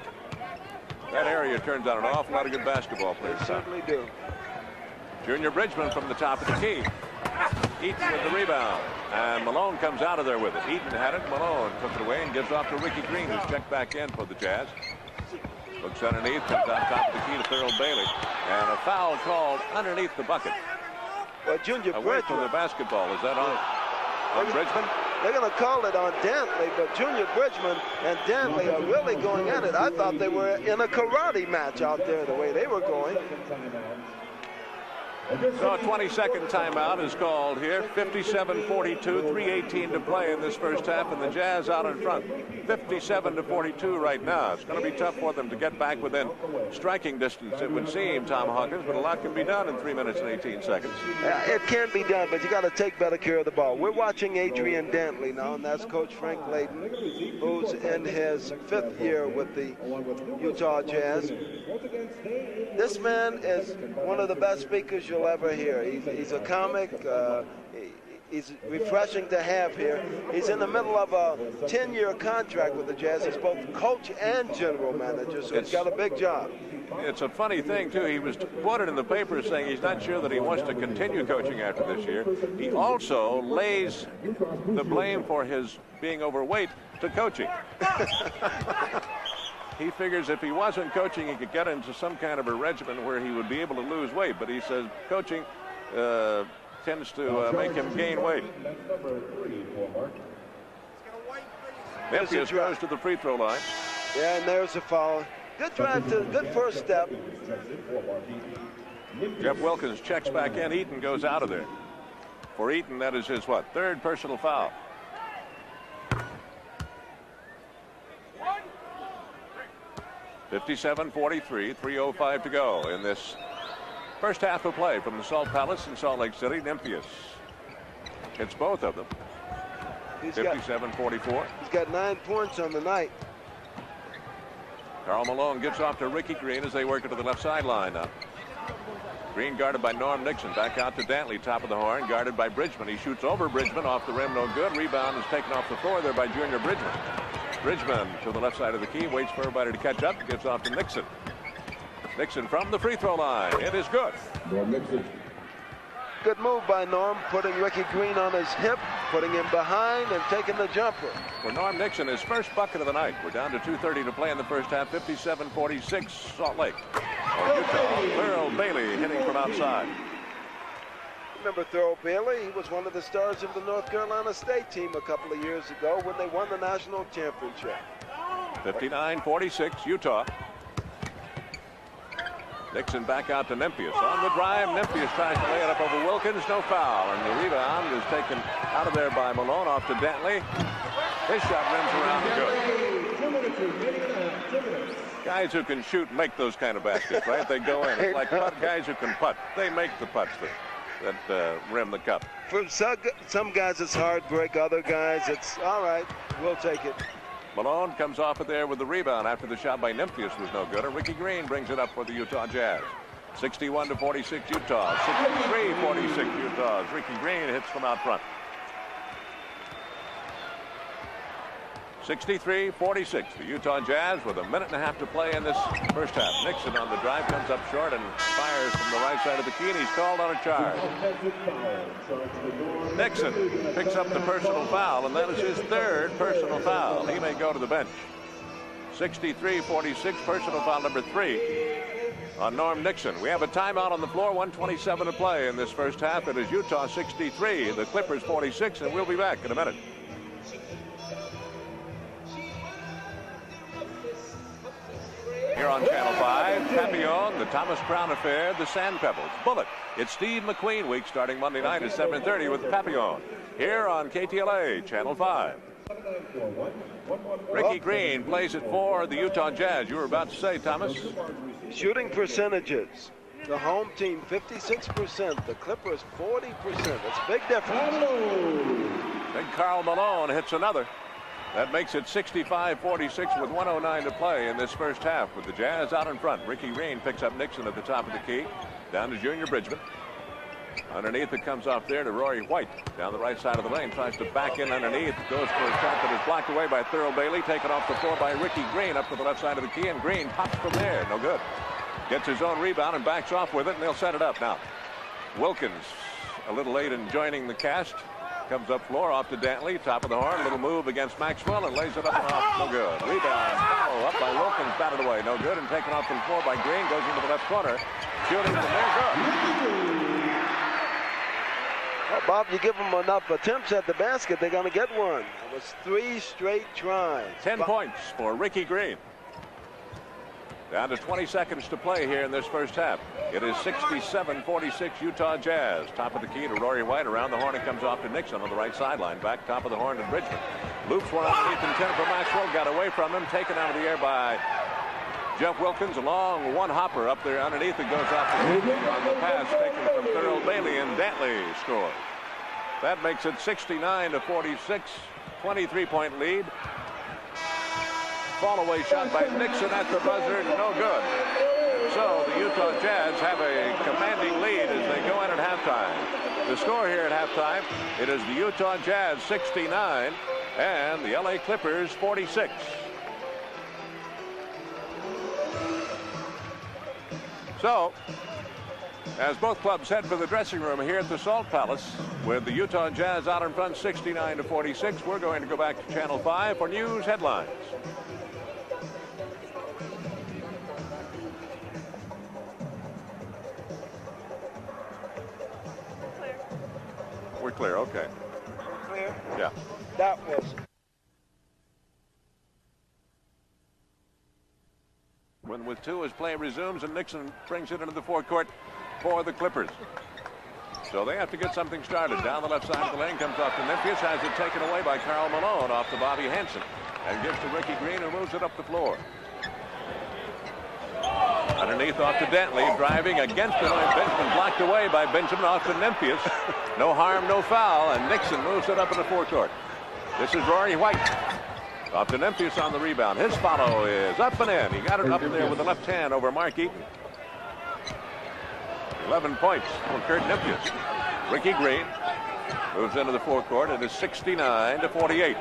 That area turns out an awful lot of good basketball players. They certainly do. Junior Bridgeman from the top of the key. Eaton with the rebound. And Malone comes out of there with it. Eaton had it. Malone took it away and gives off to Ricky Green, who's checked back in for the Jazz. Looks underneath, comes on top of the key to Thurl Bailey. And a foul called underneath the bucket. Well, Junior Away Bridgeman. from the basketball. Is that on Bridgeman? They're going to call it on Dantley, but Junior Bridgeman and Dantley are really going at it. I thought they were in a karate match out there the way they were going. So a 20-second timeout is called here. 57-42, 3:18 to play in this first half, and the Jazz out in front. 57-42 right now. It's going to be tough for them to get back within striking distance, it would seem, Tom Hawkins, but a lot can be done in 3 minutes and 18 seconds. It can be done, but you got to take better care of the ball. We're watching Adrian Dantley now, and that's Coach Frank Layden, who's in his 5th year with the Utah Jazz. This man is one of the best speakers you'll ever hear. He's a comic. He's refreshing to have here. He's in the middle of a 10-year contract with the Jazz. He's both coach and general manager, so he's got a big job. It's a funny thing, too. He was quoted in the paper saying he's not sure that he wants to continue coaching after this year. He also lays the blame for his being overweight to coaching. He figures if he wasn't coaching, he could get into some kind of a regimen where he would be able to lose weight. But he says coaching tends to make him gain weight. Memphis goes to the free throw line. Yeah, and there's a foul. Good drive, good first step. Jeff Wilkins checks back in. Eaton goes out of there. For Eaton, that is his, 3rd personal foul. (57-43), 3:05 to go in this first half of play from the Salt Palace in Salt Lake City. Nymphius hits both of them. 57-44. He's got 9 points on the night. Karl Malone gets off to Ricky Green as they work it to the left sideline now. Green guarded by Norm Nixon. Back out to Dantley, top of the horn, guarded by Bridgeman. He shoots over Bridgeman, off the rim, no good. Rebound is taken off the floor there by Junior Bridgeman. Bridgeman to the left side of the key, waits for everybody to catch up, gives off to Nixon. Nixon from the free throw line. It is good. Norm Nixon. Good move by Norm, putting Ricky Green on his hip, putting him behind, and taking the jumper. For Norm Nixon, his first bucket of the night. We're down to 2:30 to play in the first half. 57-46, Salt Lake. Utah. Thurl Bailey hitting from outside. Remember Thurl Bailey? He was one of the stars of the North Carolina State team a couple of years ago when they won the national championship. 59-46, Utah. Nixon back out to Nymphius. On the drive, Nymphius tries to lay it up over Wilkins. No foul. And the rebound is taken out of there by Malone off to Dantley. His shot rims around and good. Guys who can shoot make those kind of baskets, right? They go in. It's like guys who can putt. They make the putts that rim the cup. For some guys it's hard break. Other guys it's all right. We'll take it. Malone comes off of there with the rebound after the shot by Nymphius was no good. And Ricky Green brings it up for the Utah Jazz. 61-46 Utah. 63-46 Utah. As Ricky Green hits from out front. 63-46. The Utah Jazz with a minute and a half to play in this first half. Nixon on the drive comes up short and fires from the right side of the key, and he's called on a charge. Nixon picks up the personal foul, and that is his 3rd personal foul. He may go to the bench. 63-46, personal foul number 3 on Norm Nixon. We have a timeout on the floor, 1:27 to play in this first half. It is Utah 63, the Clippers 46, and we'll be back in a minute. Here on Channel 5, Papillon, the Thomas Crown Affair, the Sand Pebbles, Bullet. It's Steve McQueen week starting Monday night at 7:30 with Papillon. Here on KTLA, Channel 5. Ricky Green plays it for the Utah Jazz. You were about to say, Thomas. Shooting percentages. The home team 56%, the Clippers 40%. That's a big difference. Big Karl Malone hits another. That makes it 65-46 with 1:09 to play in this first half with the Jazz out in front. Ricky Green picks up Nixon at the top of the key. Down to Junior Bridgeman. Underneath it comes off there to Rory White. Down the right side of the lane. Tries to back in underneath. Goes for a shot that is blocked away by Thurl Bailey. Taken off the floor by Ricky Green up to the left side of the key. And Green pops from there. No good. Gets his own rebound and backs off with it. And they'll set it up now. Wilkins a little late in joining the cast. Comes up floor off to Dantley. Top of the horn. Little move against Maxwell and lays it up and off. No good. Rebound. Foul up by Wilkins. Batted away. No good. And taken off the floor by Green. Goes into the left corner. Shooting from there. Good. Well, Bob, you give them enough attempts at the basket, they're going to get one. It was 3 straight tries. 10 points for Ricky Green. Down to 20 seconds to play here in this first half. It is 67-46 Utah Jazz. Top of the key to Rory White. Around the horn it comes off to Nixon on the right sideline. Back top of the horn to Bridgeman. Loops one underneath and 10 for Maxwell. Got away from him. Taken out of the air by Jeff Wilkins. A long one hopper up there underneath. It goes off to Bridgeman on the pass taken from Thurl Bailey, and Dantley scores. That makes it 69-46. 23-point lead. Fall away shot by Nixon at the buzzer. No good. So the Utah Jazz have a commanding lead as they go in at halftime. The score here at halftime, it is the Utah Jazz 69 and the LA Clippers 46. So, as both clubs head for the dressing room here at the Salt Palace, with the Utah Jazz out in front 69-46, we're going to go back to Channel 5 for news headlines. We're clear, okay. Clear? Yeah. That was. When with 2 as play resumes and Nixon brings it into the forecourt for the Clippers. So they have to get something started. Down the left side of the lane comes off to Memphis. Has it taken away by Karl Malone off to Bobby Hansen. And gives to Ricky Green who moves it up the floor. Underneath off to Dantley. Driving against the line. Benjamin blocked away by Benjamin off to Memphis. No harm, no foul. And Nixon moves it up in the forecourt. This is Rory White. Off to Memphis on the rebound. His follow is up and in. He got it up there with the left hand over Mark Eaton. 11 points for Kurt Memphis. Ricky Green moves into the forecourt. It is 69-48.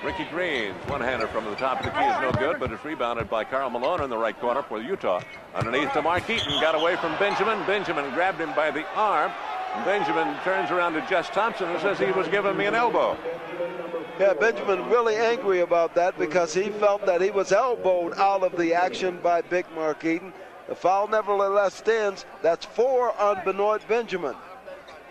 Ricky Green's one-hander from the top of the key is no good, but it's rebounded by Karl Malone in the right corner for Utah. Underneath to Mark Eaton. Got away from Benjamin. Benjamin grabbed him by the arm. Benjamin turns around to Jess Thompson and says he was giving me an elbow. Yeah, Benjamin really angry about that because he felt that he was elbowed out of the action by Big Mark Eaton. The foul nevertheless stands. That's 4 on Benoit Benjamin.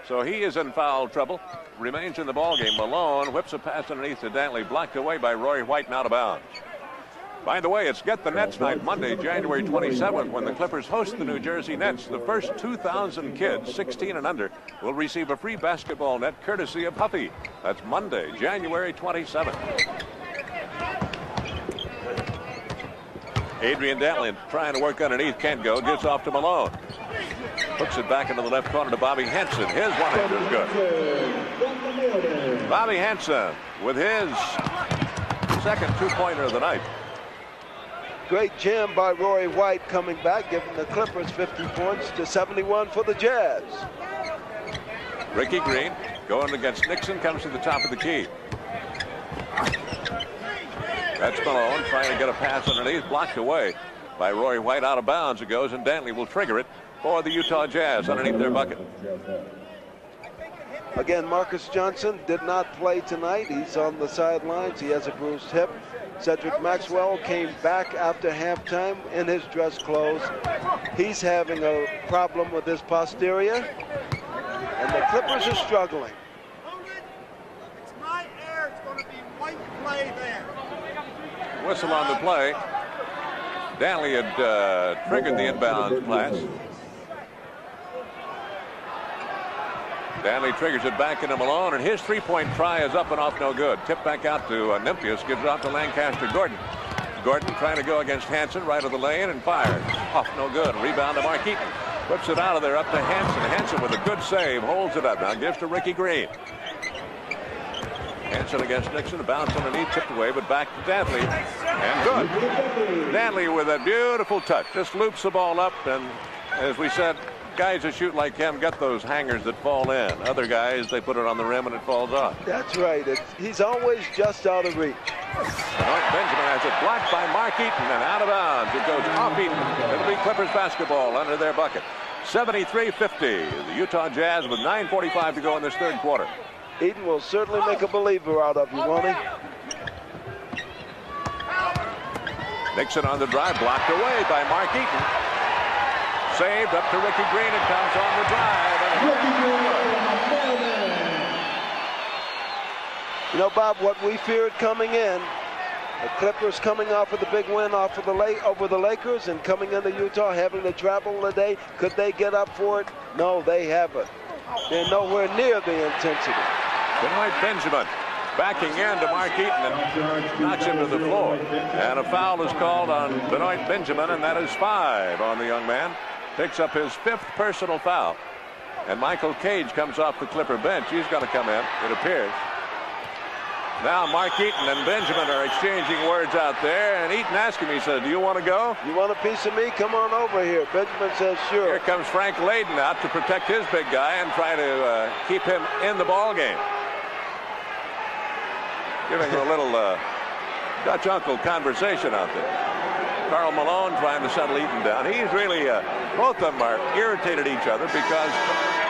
So he is in foul trouble. Remains in the ballgame. Malone whips a pass underneath to Dantley. Blocked away by Rory White and out of bounds. By the way, it's Get the Nets night, Monday, January 27th, when the Clippers host the New Jersey Nets. The first 2,000 kids, 16 and under, will receive a free basketball net courtesy of Huffy. That's Monday, January 27th. Adrian Dantley trying to work underneath, can't go, gives off to Malone. Hooks it back into the left corner to Bobby Hansen. His one-hander is good. Bobby Hansen with his second two-pointer of the night. Great jam by Rory White coming back, giving the Clippers 50 points to 71 for the Jazz. Ricky Green going against Nixon, comes to the top of the key. That's Malone trying to get a pass underneath, blocked away by Rory White. Out of bounds it goes, and Dantley will trigger it for the Utah Jazz underneath their bucket. Again, Marcus Johnson did not play tonight. He's on the sidelines. He has a bruised hip. Cedric Maxwell came back after halftime in his dress clothes. He's having a problem with his posterior, and the Clippers are struggling. It's my air. It's going to be white play there. Whistle on the play. Dantley had triggered the inbound pass. Dantley triggers it back into Malone, and his three-point try is up and off, no good. Tip back out to Nymphius, gives it off to Lancaster Gordon. Gordon trying to go against Hansen, right of the lane, and fires. Off, no good. Rebound to Mark Eaton. Puts it out of there up to Hansen. Hansen with a good save, holds it up. Now gives to Ricky Green. Hansen against Nixon, a bounce underneath, tipped away, but back to Dantley, and good. Dantley with a beautiful touch, just loops the ball up, and as we said, guys that shoot like him get those hangers that fall in. Other guys, they put it on the rim and it falls off. That's right. He's always just out of reach. Benjamin has it blocked by Mark Eaton and out of bounds. It goes off Eaton. It'll be Clippers basketball under their bucket. 73-50. The Utah Jazz with 9:45 to go in this third quarter. Eaton will certainly make a believer out of you, won't he? Nixon on the drive, blocked away by Mark Eaton. Saved up to Ricky Green. It comes on the drive. You know, Bob, what we feared coming in, the Clippers coming off of the big win off of over the Lakers and coming into Utah, having to travel today. Could they get up for it? No, they haven't. They're nowhere near the intensity. Benoit Benjamin backing into Mark Eaton and knocks him to the floor. And a foul is called on Benoit Benjamin, and that is 5 on the young man. Picks up his 5th personal foul. And Michael Cage comes off the Clipper bench. He's going to come in, it appears. Now Mark Eaton and Benjamin are exchanging words out there, and Eaton asks him, he said, do you want to go? You want a piece of me? Come on over here. Benjamin says, sure. Here comes Frank Layden out to protect his big guy and try to keep him in the ball game. Giving a little Dutch uncle conversation out there. Karl Malone trying to settle Eaton down. He's really, both of them are irritated each other because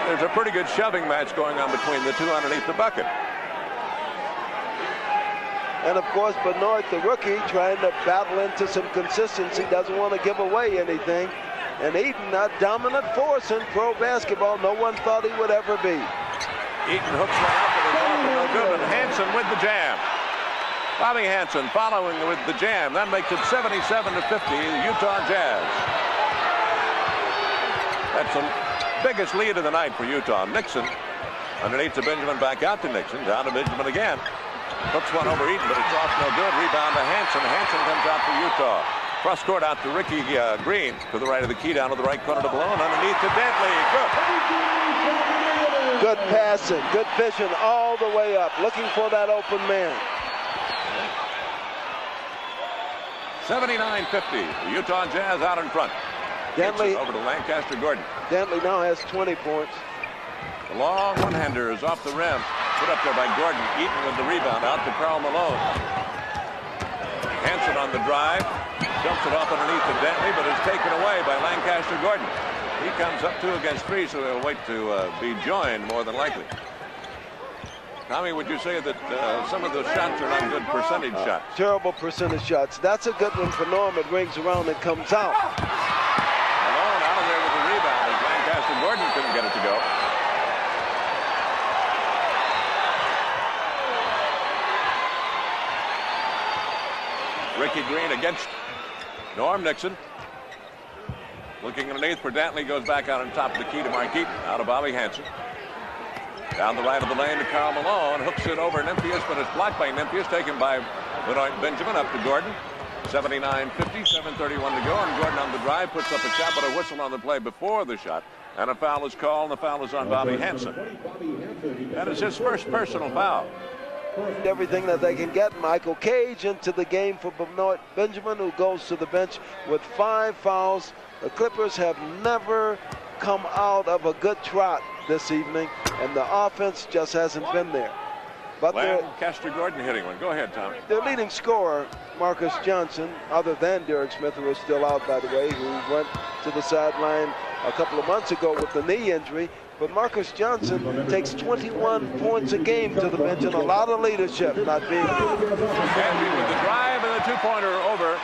there's a pretty good shoving match going on between the two underneath the bucket. And of course, Benoit, the rookie, trying to battle into some consistency, doesn't want to give away anything. And Eaton, a dominant force in pro basketball, no one thought he would ever be. Eaton hooks one up and it's off and no good, and Hansen with the jam. Bobby Hansen following with the jam. That makes it 77-50, the Utah Jazz. That's the biggest lead of the night for Utah. Nixon underneath to Benjamin, back out to Nixon, down to Benjamin again. Hooks one over Eaton, but it's off no good. Rebound to Hansen. Hansen comes out for Utah. Cross court out to Ricky Green. To the right of the key, down to the right corner to Malone. Underneath to Dantley. Good. Good passing, good vision all the way up. Looking for that open man. 79-50. The Utah Jazz out in front. Dantley over to Lancaster Gordon. Dantley now has 20 points. The long one-hander is off the rim. Put up there by Gordon. Eaton with the rebound out to Karl Malone. Hansen on the drive. Dumps it off underneath to Dantley, but is taken away by Lancaster Gordon. He comes up 2 against 3, so he'll wait to be joined more than likely. Tommy, would you say that some of the shots are not good percentage shots? Terrible percentage shots. That's a good one for Norm. It rings around and comes out. Malone out of there with the rebound as Lancaster Gordon couldn't get it to go. Ricky Green against Norm Nixon. Looking underneath for Dantley, goes back out on top of the key to Mark Eaton. Out of Bobby Hansen. Down the right of the lane to Karl Malone. Hooks it over Nymphius, but it's blocked by Nymphius. Taken by Benoit Benjamin up to Gordon. 79-50, 7:31 to go. And Gordon on the drive puts up a shot, but a whistle on the play before the shot. And a foul is called, and the foul is on Bobby Hansen. That is his first personal foul. Everything that they can get. Michael Cage into the game for Benoit Benjamin, who goes to the bench with 5 fouls. The Clippers have never come out of a good trot this evening, and the offense just hasn't been there. But Lancaster Gordon hitting one. Go ahead, Tom. Their leading scorer, Marcus Johnson, other than Derek Smith, who is still out, by the way, who went to the sideline a couple of months ago with the knee injury. But Marcus Johnson takes 21 points a game to the bench and a lot of leadership not being. Dantley with the drive and the two-pointer over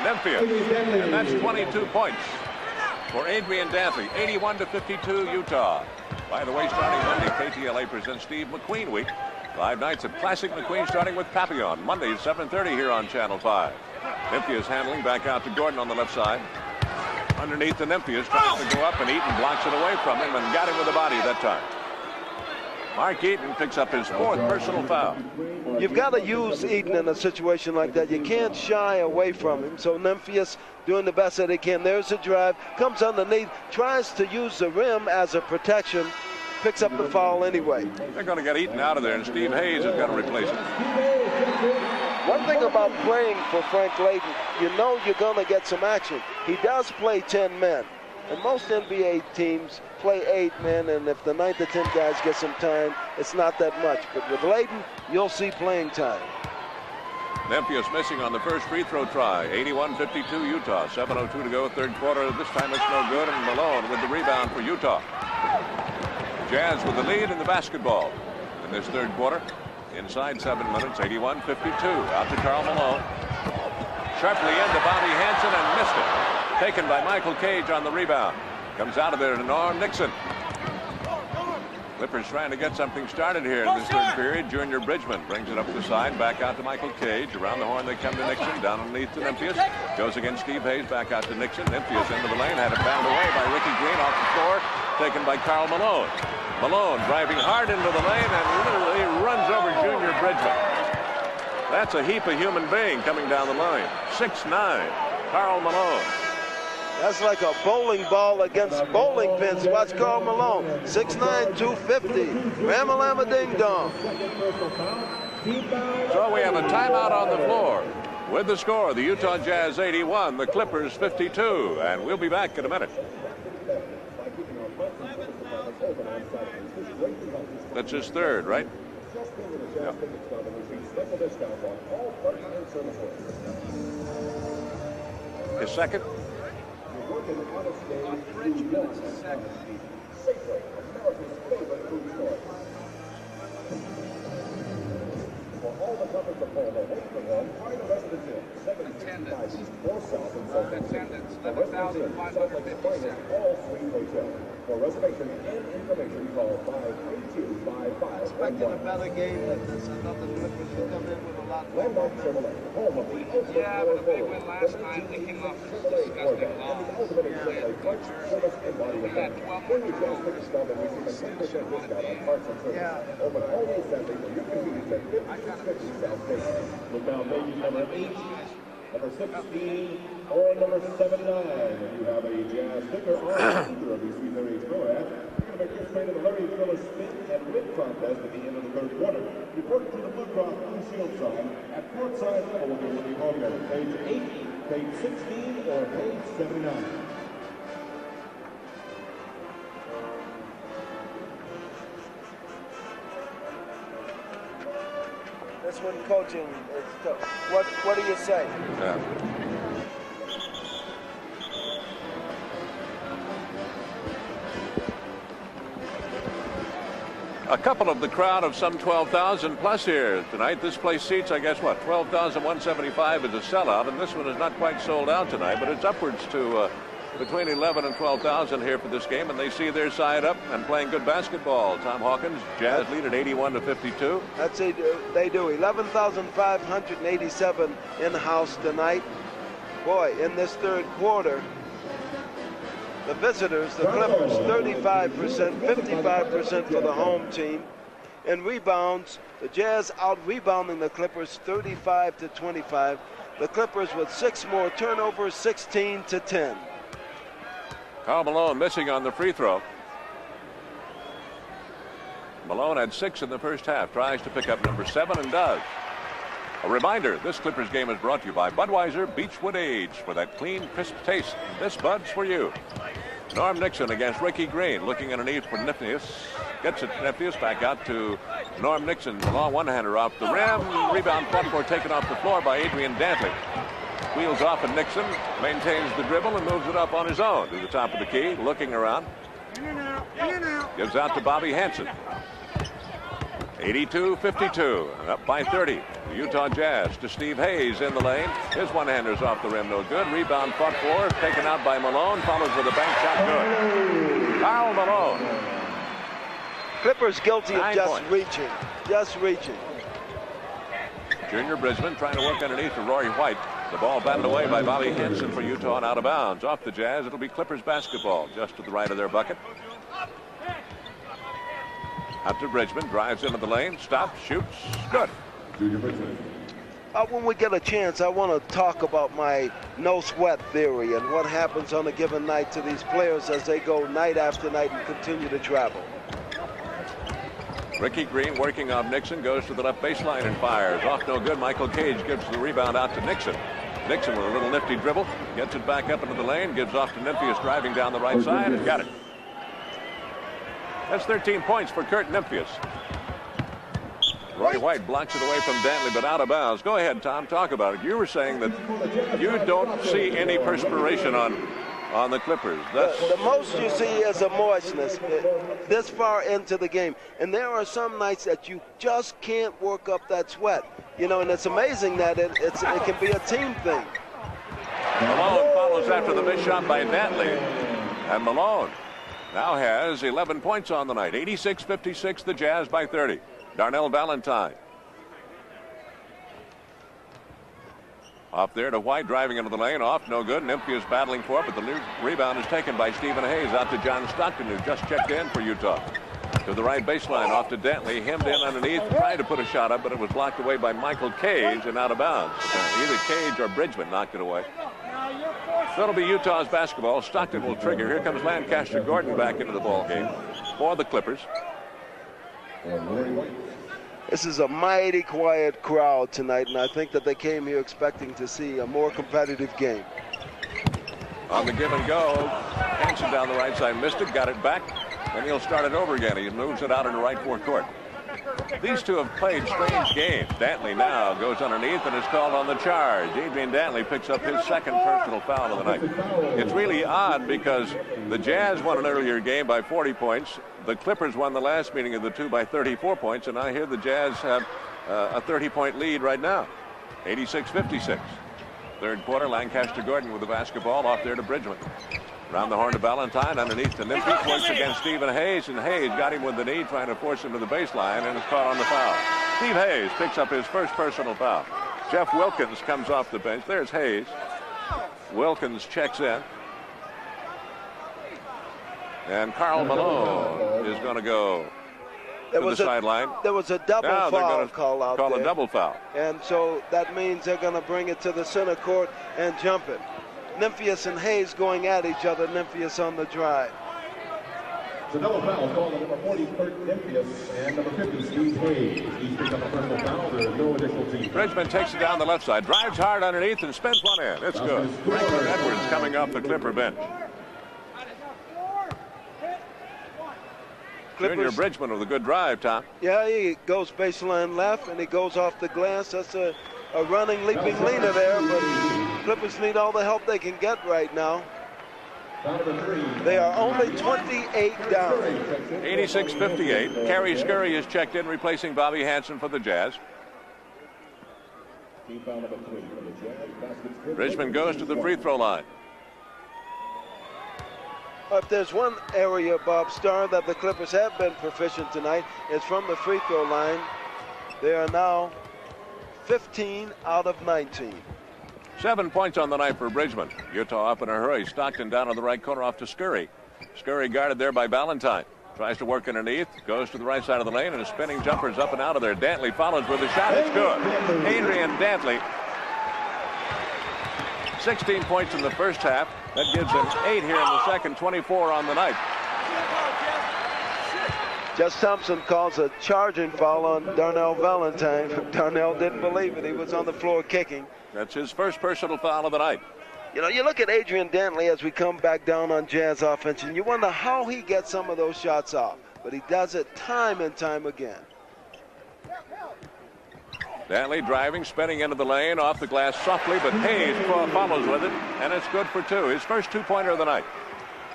Memphis. And that's 22 points for Adrian Dantley. 81-52 Utah. By the way, starting Monday, KTLA presents Steve McQueen Week. 5 nights of Classic McQueen starting with Papillon. Monday, 7:30 here on Channel 5. Memphis handling back out to Gordon on the left side. Underneath the Memphis, trying to go up, and Eaton blocks it away from him and got him with the body that time. Mark Eaton picks up his 4th personal foul. You've got to use Eaton in a situation like that. You can't shy away from him. So Memphis doing the best that they can. There's the drive, comes underneath, tries to use the rim as a protection, picks up the foul anyway. They're going to get Eaton out of there, and Steve Hayes is going to replace him. One thing about playing for Frank Layden, you know you're going to get some action. He does play 10 men, and most NBA teams play 8 men, and if the 9th or 10th guys get some time, it's not that much. But with Layden, you'll see playing time. Memphis missing on the first free throw try. 81-52 Utah. 7:02 to go, 3rd quarter. This time it's no good, and Malone with the rebound for Utah. Jazz with the lead in the basketball in this 3rd quarter. Inside 7 minutes, 81-52. Out to Karl Malone. Sharply into Bobby Hansen and missed it. Taken by Michael Cage on the rebound. Comes out of there to Norm Nixon. Clippers trying to get something started here in this 3rd period. Junior Bridgeman brings it up the side, back out to Michael Cage. Around the horn they come to Nixon, down underneath to Memphis. Goes against Steve Hayes, back out to Nixon. Memphis into the lane, had it bound away by Ricky Green off the floor. Taken by Karl Malone. Malone driving hard into the lane and literally runs over Junior Bridgeman. That's a heap of human being coming down the line. 6'9", Karl Malone. That's like a bowling ball against bowling pins. Watch Karl Malone. 6'9", 250. Ram-a-lam-a ding-dong. So we have a timeout on the floor. With the score, the Utah Jazz 81, the Clippers 52. And we'll be back in a minute. That's his 3rd, right? Yeah. His 2nd? For reservation and information, call 532-5511. Expecting a better game. That's another Clippers who come in with a lot more. Landmark Chevrolet, home of the Yeah, but if they win last night, they came off disgusting loss. service and body repair. When you just pick a stub and receive a 10% discount on parts and service. Open all day Sunday for your convenience at 5650 South Station. Look down pages number 8, number 16, or number 79. If you have a Jazz sticker on either of these 3 Larry Throw ads, you're going to participate in the Larry Thriller Spin and Win contest at the end of the 3rd quarter. Report to the Blue Cross Blue Shield sign at courtside level with your winning home game. Page 8, page 16, or page 79. That's when coaching is tough. What do you say? Yeah. A couple of the crowd of some 12,000 plus here tonight. This place seats, I guess, what, 12,175 is a sellout, and this one is not quite sold out tonight, but it's upwards to between 11 and 12,000 here for this game, and they see their side up and playing good basketball. Tom Hawkins, Jazz lead at 81-52. That's it. They do. 11,587 in-house tonight. Boy, in this 3rd quarter, the visitors, the Clippers, 35%, 55% for the home team. In rebounds, the Jazz out-rebounding the Clippers 35-25. The Clippers with 6 more turnovers, 16-10. Karl Malone missing on the free throw. Malone had 6 in the first half. Tries to pick up number 7 and does. A reminder, this Clippers game is brought to you by Budweiser Beechwood Age. For that clean, crisp taste, this Bud's for you. Norm Nixon against Ricky Green, looking underneath for Nymphius. Gets it, Nymphius, back out to Norm Nixon. The long one-hander off the rim. Rebound fought for, taken off the floor by Adrian Dantley. Wheels off at Nixon, maintains the dribble and moves it up on his own to the top of the key, looking around. Gives out to Bobby Hansen. 82-52, and up by 30. The Utah Jazz to Steve Hayes in the lane. His one-hander's off the rim, no good. Rebound fought for, taken out by Malone. Follows with a bank shot, good. Karl Malone. Clippers guilty of 9 just points. reaching. Just reaching. Junior Bridgeman trying to work underneath to Rory White. The ball batted away by Bobby Hansen for Utah and out of bounds. Off the Jazz, it'll be Clippers basketball just to the right of their bucket. Out to Bridgeman, drives into the lane, stops, shoots, good. When we get a chance, I want to talk about my no sweat theory and what happens on a given night to these players as they go night after night and continue to travel. Ricky Green working on Nixon, goes to the left baseline and fires. Off no good. Michael Cage gives the rebound out to Nixon. Nixon with a little nifty dribble, gets it back up into the lane, gives off to Nymphius driving down the right side and got it. That's 13 points for Kurt Nymphius. Roy White blocks it away from Dantley, but out of bounds. Go ahead, Tom, talk about it. You were saying that you don't see any perspiration on the Clippers. The most you see is a moistness this far into the game. And there are some nights that you just can't work up that sweat. You know, and it's amazing that it can be a team thing. Malone follows after the missed shot by Dantley. And Malone now has 11 points on the night. 86-56, the Jazz by 30. Darnell Valentine. Off there to White, driving into the lane. Off, no good. Nymphius battling for it, but the rebound is taken by Stephen Hayes. Out to John Stockton, who just checked in for Utah. To the right baseline, off to Dantley. Hemmed in underneath, tried to put a shot up, but it was blocked away by Michael Cage and out of bounds. Either Cage or Bridgeman knocked it away. So it'll be Utah's basketball. Stockton will trigger. Here comes Lancaster Gordon back into the ball game for the Clippers. This is a mighty quiet crowd tonight, and I think that they came here expecting to see a more competitive game. On the give and go, Hansen down the right side, missed it, got it back, and he'll start it over again. He moves it out into right forecourt. These two have played strange games. Dantley now goes underneath and is called on the charge. Adrian Dantley picks up his second personal foul of the night. It's really odd because the Jazz won an earlier game by 40 points. The Clippers won the last meeting of the two by 34 points, and I hear the Jazz have a 30-point lead right now. 86-56. Third quarter, Lancaster Gordon with the basketball off there to Bridgeman. Around the horn to Valentine, underneath to Nymphius, works against Stephen Hayes, and Hayes got him with the knee, trying to force him to the baseline, and is caught on the foul. Steve Hayes picks up his first personal foul. Jeff Wilkins comes off the bench. There's Hayes. Wilkins checks in. And Karl Malone is going to go to the sideline. There was a double foul call out there. Call a double foul. And so that means they're going to bring it to the center court and jump it. Nymphius and Hayes going at each other. Nymphius on the drive. The double foul called on number 40, Kurt Nymphius, and number 50, Steve Hayes. He's picked up a personal foul. There are no additional team. Bridgeman takes it down the left side, drives hard underneath, and spins one in. It's good. Franklin Edwards coming off the Clipper bench. Junior Bridgeman with a good drive, Tom. Yeah, he goes baseline left, and he goes off the glass. That's a running, leaping leaner there, but Clippers need all the help they can get right now. They are only 28 down. 86-58. Kerry Scurry is checked in, replacing Bobby Hansen for the Jazz. Bridgeman goes to the free throw line. If there's one area, Bob Starr, that the Clippers have been proficient tonight, it's from the free throw line. They are now 15 out of 19. 7 points on the night for Bridgeman. Utah up in a hurry. Stockton down on the right corner off to Scurry. Scurry guarded there by Valentine. Tries to work underneath. Goes to the right side of the lane, and a spinning jumper's up and out of there. Dantley follows with a shot. It's good. Adrian Dantley. 16 points in the first half. That gives him 8 here in the second, 24 on the night. Jess Thompson calls a charging foul on Darnell Valentine. Darnell didn't believe it. He was on the floor kicking. That's his first personal foul of the night. You know, you look at Adrian Dantley as we come back down on Jazz offense, and you wonder how he gets some of those shots off. But he does it time and time again. Dantley driving, spinning into the lane, off the glass softly, but Hayes follows with it, and it's good for two. His first two-pointer of the night.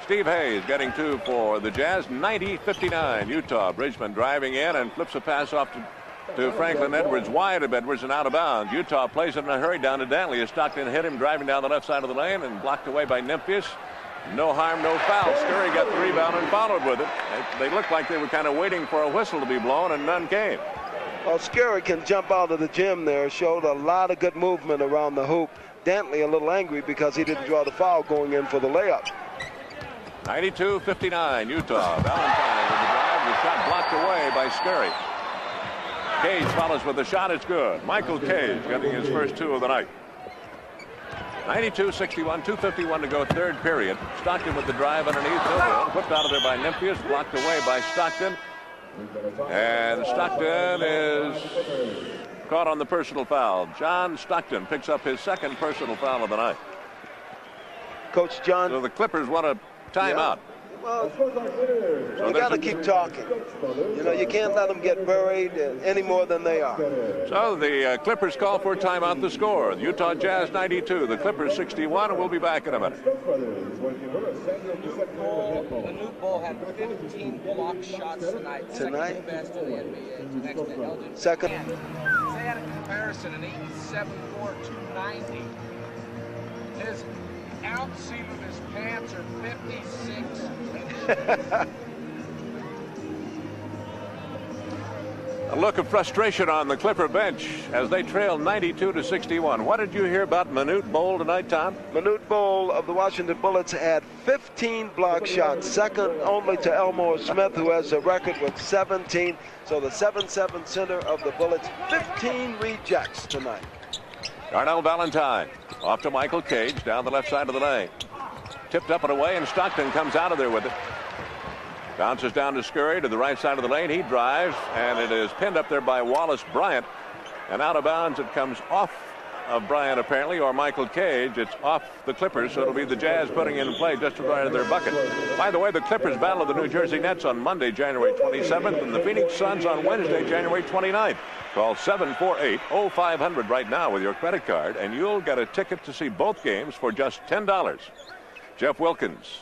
Steve Hayes getting two for the Jazz, 90-59. Utah. Bridgeman driving in and flips a pass off to Franklin Edwards, wide of Edwards and out of bounds. Utah plays it in a hurry down to Dantley. As Stockton hit him driving down the left side of the lane and blocked away by Nymphius. No harm, no foul. Scurry got the rebound and followed with it. They looked like they were kind of waiting for a whistle to be blown, and none came. Well, Scurry can jump out of the gym there. Showed a lot of good movement around the hoop. Dantley a little angry because he didn't draw the foul going in for the layup. 92-59, Utah. Valentine with the drive. The shot blocked away by Scurry. Cage follows with the shot. It's good. Michael Cage getting his first two of the night. 92-61, 2:51 to go, third period. Stockton with the drive underneath. Whipped out of there by Nymphius. Blocked away by Stockton. And Stockton is caught on the personal foul. John Stockton picks up his second personal foul of the night. Coach John. So the Clippers want a timeout. Well, you got to keep talking. You know, you can't let them get buried any more than they are. So the Clippers call for a timeout. The score, the Utah Jazz 92, the Clippers 61, and we'll be back in a minute. The new Bull had 15 block shots tonight. Second best in the NBA. Next to Elgin. Second. They had a comparison in 87-4, 290. His outseam of his pants are 56. A look of frustration on the Clipper bench as they trail 92-61. What did you hear about Manute Bol tonight, Tom? Manute Bol of the Washington Bullets had 15 block shots, second only to Elmore Smith, who has a record with 17. So the 7-7 center of the Bullets, 15 rejects tonight. Darnell Valentine off to Michael Cage down the left side of the lane. Tipped up and away, and Stockton comes out of there with it. Bounces down to Scurry to the right side of the lane. He drives, and it is pinned up there by Wallace Bryant. And out of bounds, it comes off of Bryant, apparently, or Michael Cage. It's off the Clippers, so it'll be the Jazz putting it in play just right of their bucket. By the way, the Clippers battle the New Jersey Nets on Monday, January 27th, and the Phoenix Suns on Wednesday, January 29th. Call 748-0500 right now with your credit card, and you'll get a ticket to see both games for just $10. Jeff Wilkins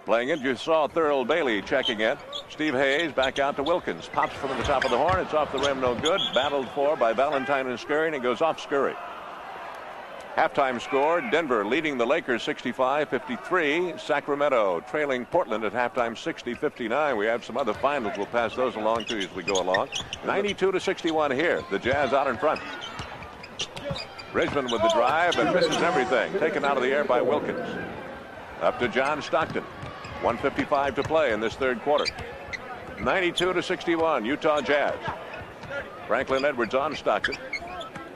playing it. You saw Thurl Bailey checking in. Steve Hayes back out to Wilkins. Pops from the top of the horn. It's off the rim, no good. Battled for by Valentine and Scurry, and it goes off Scurry. Halftime score, Denver leading the Lakers 65-53. Sacramento trailing Portland at halftime 60-59. We have some other finals. We'll pass those along to you as we go along. 92-61 here. The Jazz out in front. Bridgeman with the drive and misses everything. Taken out of the air by Wilkins. Up to John Stockton. 1:55 to play in this third quarter. 92-61, Utah Jazz. Franklin Edwards on Stockton.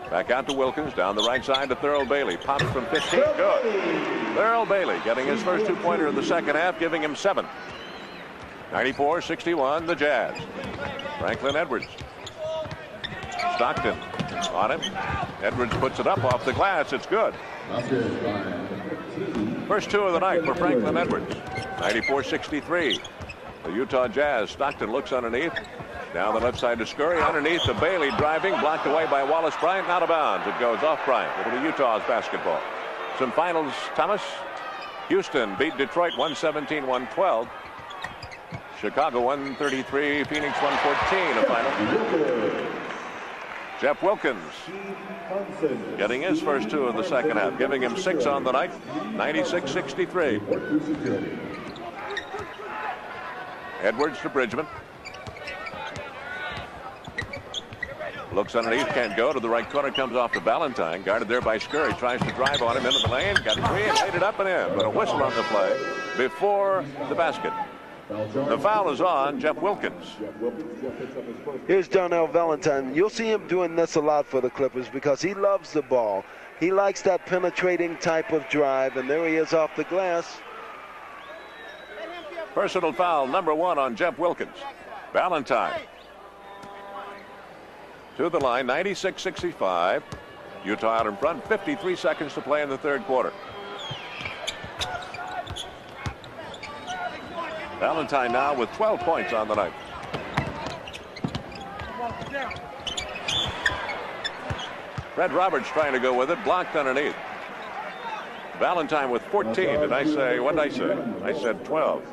Back out to Wilkins, down the right side to Thurl Bailey. Pops from 15, good. Thurl Bailey getting his first two-pointer in the second half, giving him 7. 94-61, the Jazz. Franklin Edwards. Stockton on him. Edwards puts it up off the glass, it's good. First two of the night for Franklin Edwards. 94-63. The Utah Jazz. Stockton looks underneath. Down the left side to Scurry. Underneath to Bailey driving. Blocked away by Wallace Bryant. Out of bounds. It goes off Bryant. It'll be Utah's basketball. Some finals, Thomas. Houston beat Detroit 117-112. Chicago 133. Phoenix 114. A final. Jeff Wilkins getting his first two of the second half, giving him 6 on the night. 96-63. Edwards to Bridgeman. Looks underneath, can't go to the right corner, comes off to Valentine. Guarded there by Scurry, tries to drive on him into the lane, got free and laid it up and in. But a whistle on the play before the basket. The foul is on Jeff Wilkins. Here's Darnell Valentine. You'll see him doing this a lot for the Clippers because he loves the ball. He likes that penetrating type of drive, and there he is off the glass. Personal foul number 1 on Jeff Wilkins. Valentine to the line, 96-65. Utah out in front, 53 seconds to play in the third quarter. Valentine now with 12 points on the night. Fred Roberts trying to go with it, blocked underneath. Valentine with 14. Did I say, what did I say? I said 12.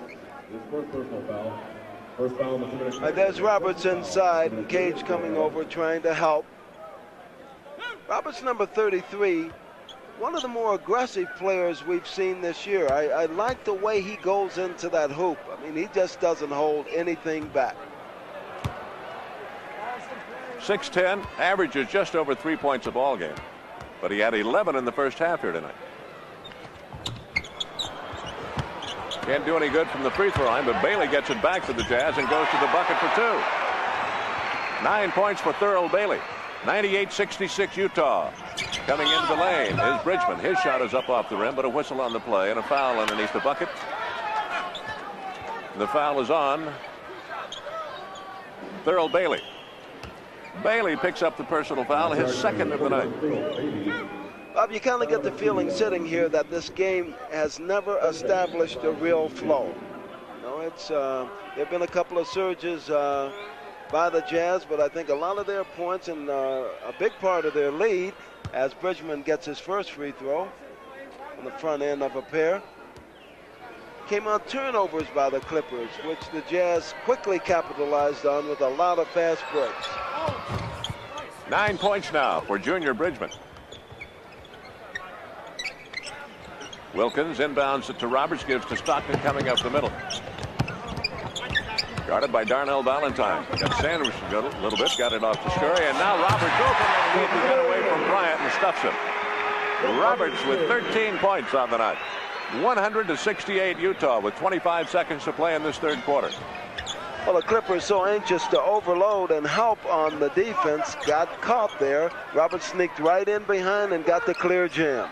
There's Roberts inside, and Cage coming over trying to help. Roberts, number 33, one of the more aggressive players we've seen this year. I like the way he goes into that hoop. I mean, he just doesn't hold anything back. 6'10", averages just over 3 points a ball game. But he had 11 in the first half here tonight. Can't do any good from the free throw line, but Bailey gets it back for the Jazz and goes to the bucket for 2. 9 points for Thurl Bailey. 98-66 Utah. Coming into the lane is Bridgeman. His shot is up off the rim, but a whistle on the play and a foul underneath the bucket. The foul is on Thurl Bailey. Bailey picks up the personal foul, his second of the night. Bob, you kind of get the feeling sitting here that this game has never established a real flow. You know, it's there have been a couple of surges by the Jazz, but I think a lot of their points and a big part of their lead, as Bridgeman gets his first free throw on the front end of a pair, came on turnovers by the Clippers, which the Jazz quickly capitalized on with a lot of fast breaks. 9 points now for Junior Bridgeman. Wilkins inbounds it to Roberts, gives to Stockton coming up the middle. Guarded by Darnell Valentine. Got sandwiched a little bit, got it off to Scurry, and now Roberts open underneath to get away from Bryant and stuffs him. Roberts with 13 points on the night. 100-68 Utah with 25 seconds to play in this third quarter. Well, the Clippers so anxious to overload and help on the defense, got caught there. Roberts sneaked right in behind and got the clear jam.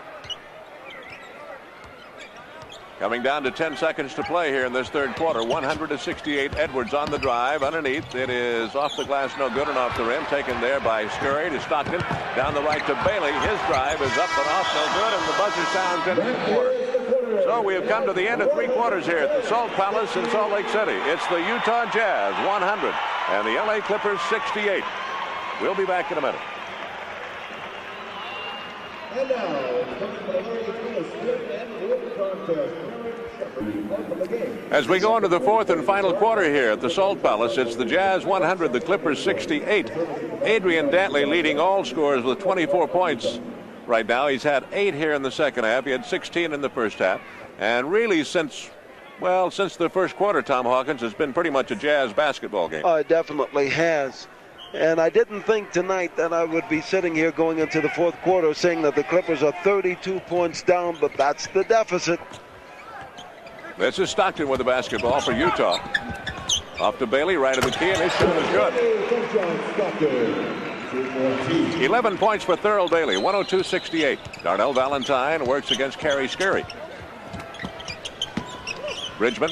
Coming down to 10 seconds to play here in this third quarter. 100-68 Edwards on the drive. Underneath, it is off the glass, no good, and off the rim. Taken there by Scurry to Stockton. Down the right to Bailey. His drive is up and off, no good, and the buzzer sounds in the quarter. So we have come to the end of 3 quarters here at the Salt Palace in Salt Lake City. It's the Utah Jazz 100 and the LA Clippers 68. We'll be back in a minute. And as we go into the fourth and final quarter here at the Salt Palace, it's the Jazz 100, the Clippers 68. Adrian Dantley leading all scorers with 24 points right now. He's had 8 here in the second half. He had 16 in the first half. And really since the first quarter, Tom Hawkins, has been pretty much a Jazz basketball game. Oh, it definitely has. And I didn't think tonight that I would be sitting here going into the fourth quarter saying that the Clippers are 32 points down, but that's the deficit. This is Stockton with the basketball for Utah. Off to Bailey, right of the key, and his shot is good. 11 points for Thurl Bailey, 102-68. Darnell Valentine works against Kerry Scurry. Bridgeman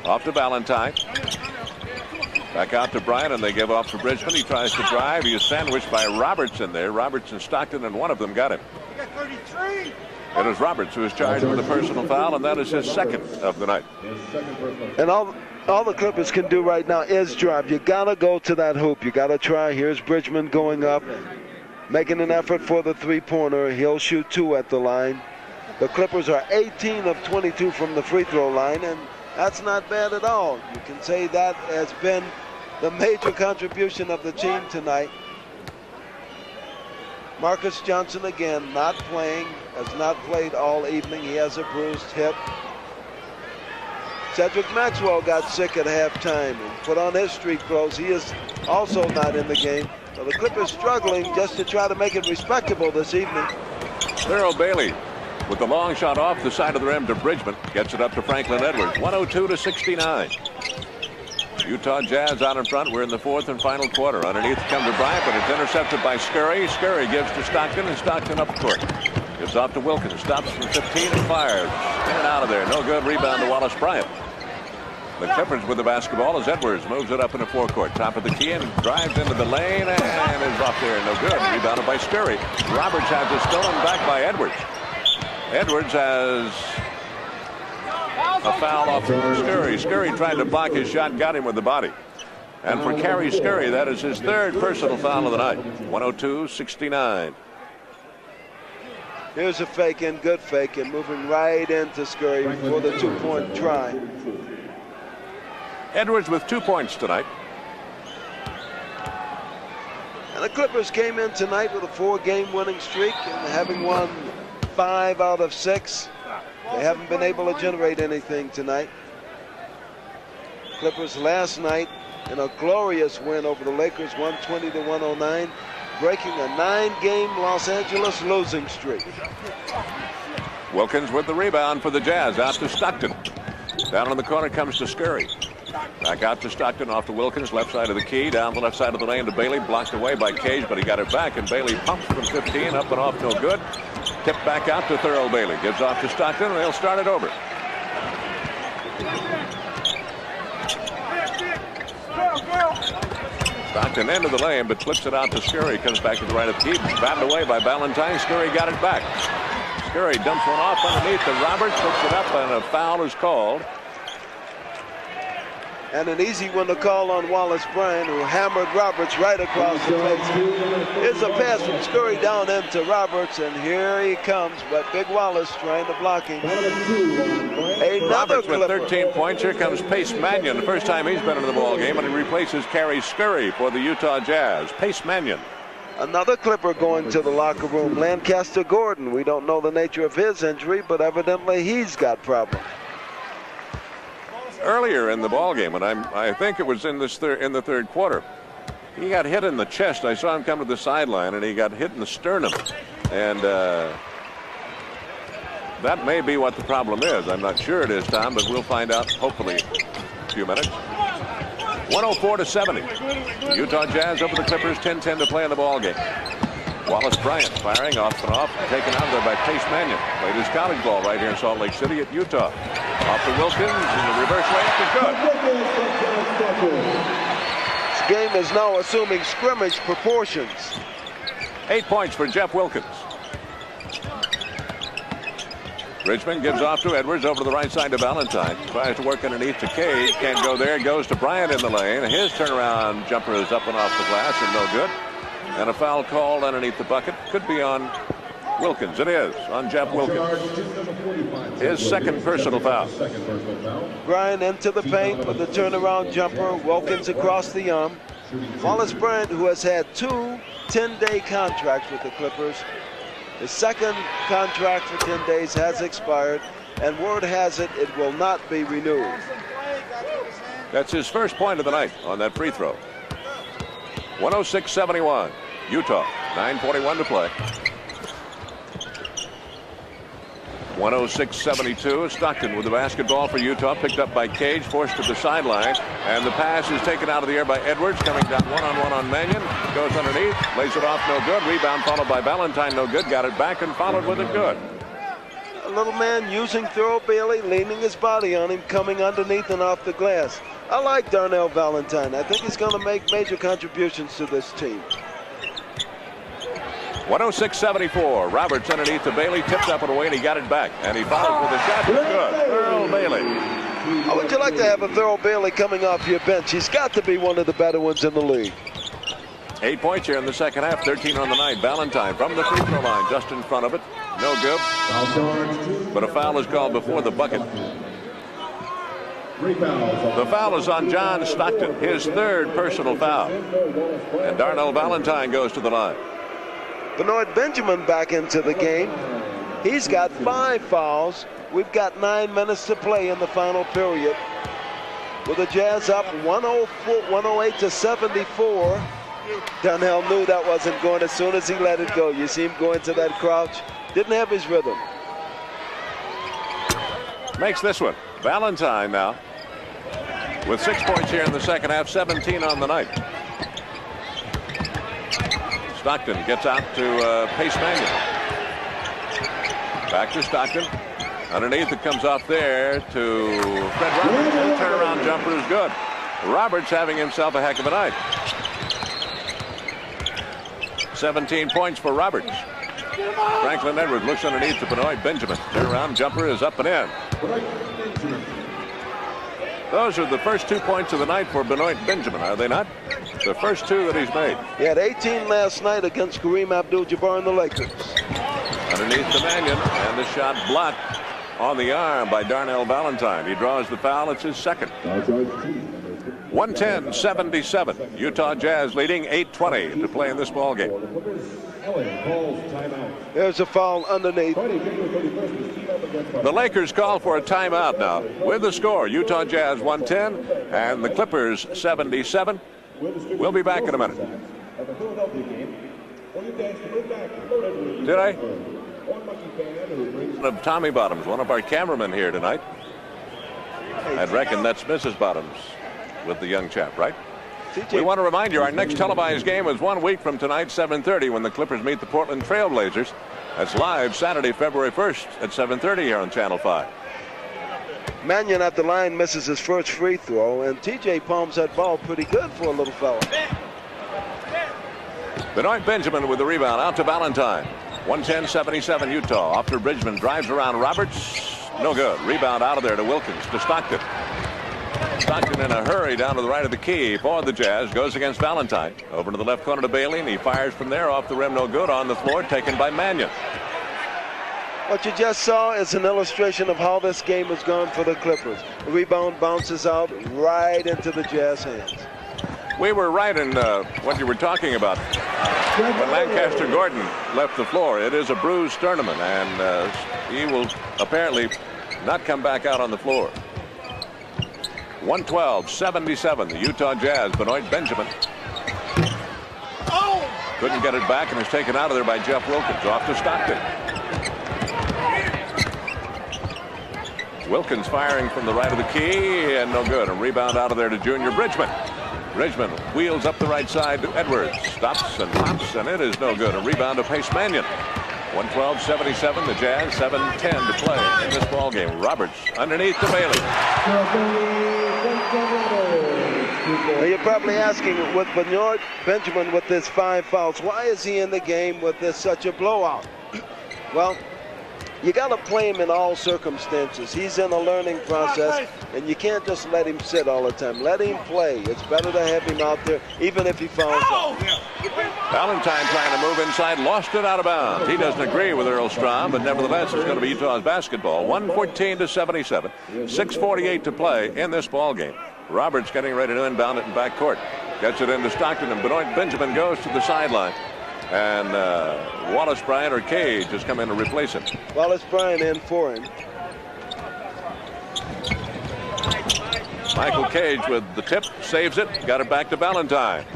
off to Valentine. Back out to Bryant, and they give off to Bridgeman. He tries to drive. He is sandwiched by Roberts in there. Roberts and Stockton, and one of them got him. It is Roberts who is charged with a personal foul, and that is his second of the night. And all the Clippers can do right now is drive. You got to go to that hoop. You got to try. Here's Bridgeman going up, making an effort for the three-pointer. He'll shoot 2 at the line. The Clippers are 18 of 22 from the free throw line, and that's not bad at all. You can say that has been the major contribution of the team tonight. Marcus Johnson again not playing, has not played all evening. He has a bruised hip. Cedric Maxwell got sick at halftime and put on his street clothes. He is also not in the game. So the Clippers struggling just to try to make it respectable this evening. Thurl Bailey with the long shot off the side of the rim to Bridgeman. Gets it up to Franklin Edwards. 102-69. Utah Jazz out in front. We're in the fourth and final quarter. Underneath comes to Bryant, but it's intercepted by Scurry. Scurry gives to Stockton, and Stockton up court. Gives off to Wilkins. Stops from 15 and fires. In and out of there. No good. Rebound to Wallace Bryant. The Clippers with the basketball as Edwards moves it up in the forecourt. Top of the key and drives into the lane and is off there. No good. Rebounded by Scurry. Roberts has it stolen back by Edwards. Edwards has a foul off Scurry. Scurry tried to block his shot, got him with the body. And for Kerry Scurry, that is his third personal foul of the night. 102-69. Here's a fake in, good fake, and moving right into Scurry for the 2-point try. Edwards with 2 points tonight. And the Clippers came in tonight with a 4-game winning streak, and having won 5 out of 6, they haven't been able to generate anything tonight. Clippers last night in a glorious win over the Lakers, 120-109, breaking a 9-game Los Angeles losing streak. Wilkins with the rebound for the Jazz, out to Stockton. Down in the corner comes to Scurry. Back out to Stockton, off to Wilkins, left side of the key, down the left side of the lane to Bailey, blocked away by Cage, but he got it back, and Bailey pumps from 15, up and off, no good. Tipped back out to Thurl Bailey, gives off to Stockton, and they'll start it over. Stockton into the lane, but flips it out to Scurry, comes back to the right of the key, batted away by Valentine. Scurry got it back. Scurry dumps one off underneath to Roberts, picks it up, and a foul is called. And an easy one to call on Wallace Bryant, who hammered Roberts right across the face. Here's a pass from Scurry down into Roberts, and here he comes, but Big Wallace trying to block him. Another Roberts with 13 points. Here comes Pace Mannion, the first time he's been in the ball game, and he replaces Kerry Scurry for the Utah Jazz. Pace Mannion. Another Clipper going to the locker room, Lancaster Gordon. We don't know the nature of his injury, but evidently he's got problems. Earlier in the ball game, and I think it was in the third quarter, he got hit in the chest. I saw him come to the sideline, and he got hit in the sternum, and that may be what the problem is. I'm not sure it is, Tom, but we'll find out hopefully in a few minutes. 104-70. The Utah Jazz over the Clippers. 10-10 to play in the ball game. Wallace Bryant firing off and off, taken out there by Pace Mannion. Played his college ball right here in Salt Lake City at Utah. Off to Wilkins, and the reverse layup is good. This game is now assuming scrimmage proportions. 8 points for Jeff Wilkins. Bridgeman gives off to Edwards, over to the right side to Valentine. Tries to work underneath to Cage, can't go there. Goes to Bryant in the lane. His turnaround jumper is up and off the glass and no good. And a foul called underneath the bucket. Could be on Wilkins. It is on Jeff Wilkins. His second personal foul. Bryant into the paint with the turnaround jumper. Wilkins across the arm. Wallace Bryant, who has had 2 10-day contracts with the Clippers. His second contract for 10 days has expired, and word has it, it will not be renewed. That's his first point of the night on that free throw. 106-71. Utah, 9:41 to play. 106-72. Stockton with the basketball for Utah, picked up by Cage, forced to the sideline, and the pass is taken out of the air by Edwards, coming down one-on-one on Mannion, goes underneath, lays it off, no good. Rebound followed by Valentine, no good. Got it back and followed with it, good. A little man using Thurl Bailey, leaning his body on him, coming underneath and off the glass. I like Darnell Valentine. I think he's going to make major contributions to this team. 106-74. Roberts underneath to Bailey, tipped up and away, and he got it back. And he follows with a shot. Good. Thurl Bailey. How would you like to have a Thurl Bailey coming off your bench? He's got to be one of the better ones in the league. 8 points here in the second half, 13 on the night. Valentine from the free throw line, just in front of it. No good. But a foul is called before the bucket. The foul is on John Stockton, his third personal foul. And Darnell Valentine goes to the line. Benoit Benjamin back into the game. He's got 5 fouls. We've got 9 minutes to play in the final period. With the Jazz up 108-74. Darnell knew that wasn't going as soon as he let it go. You see him go into that crouch. Didn't have his rhythm. Makes this one. Valentine now with 6 points here in the second half, 17 on the night. Stockton gets out to Pace Mannion. Back to Stockton. Underneath, it comes off there to Fred Roberts. His turnaround jumper is good. Roberts having himself a heck of a night. 17 points for Roberts. Franklin Edwards looks underneath to Benoit Benjamin. Turnaround jumper is up and in. Those are the first 2 points of the night for Benoit Benjamin, are they not? The first 2 that he's made. He had 18 last night against Kareem Abdul-Jabbar and the Lakers. Underneath to Mannion, and the shot blocked on the arm by Darnell Valentine. He draws the foul. It's his second. 110-77. Utah Jazz leading 8:20 to play in this ball game. There's a foul underneath. The Lakers call for a timeout now. With the score, Utah Jazz 110 and the Clippers 77. We'll be back in a minute. Did I? Of Tommy Bottoms, one of our cameramen here tonight. I'd reckon that's Mrs. Bottoms with the young chap, right? We want to remind you our next televised game is 1 week from tonight, 7:30, when the Clippers meet the Portland Trail Blazers. That's live Saturday, February 1st at 7:30 here on Channel 5. Mannion at the line misses his first free throw, and TJ palms that ball pretty good for a little fella. Benoit Benjamin with the rebound out to Valentine. 110-77 Utah. Off to Bridgeman, drives around Roberts. No good. Rebound out of there to Wilkins, to Stockton. Stockton in a hurry down to the right of the key for the Jazz. Goes against Valentine. Over to the left corner to Bailey, and he fires from there off the rim. No good. On the floor, taken by Mannion. What you just saw is an illustration of how this game has gone for the Clippers. The rebound bounces out right into the Jazz hands. We were right in what you were talking about. When Lancaster Gordon left the floor, it is a bruised sternum, and he will apparently not come back out on the floor. 112-77, the Utah Jazz. Benoit Benjamin couldn't get it back and is taken out of there by Jeff Wilkins. Off to Stockton. Wilkins firing from the right of the key, and no good. A rebound out of there to Junior Bridgeman. Bridgeman wheels up the right side to Edwards. Stops and pops, and it is no good. A rebound to Pace Mannion. 112-77, the Jazz, 7:10 to play in this ball game. Roberts underneath to Bailey. Now you're probably asking, with Benoit Benjamin with his 5 fouls, why is he in the game with this such a blowout? Well, you got to play him in all circumstances. He's in a learning process, and you can't just let him sit all the time. Let him play. It's better to have him out there, even if he fouls out. Valentine trying to move inside, lost it out of bounds. He doesn't agree with Earl Strom, but nevertheless, it's going to be Utah's basketball. 114-77, 6:48 to play in this ball game. Roberts getting ready to inbound it in backcourt. Gets it into Stockton, and Benoit Benjamin goes to the sideline. And Wallace Bryant or Cage has come in to replace him. Wallace Bryant in for him. Michael Cage with the tip, saves it, got it back to Valentine.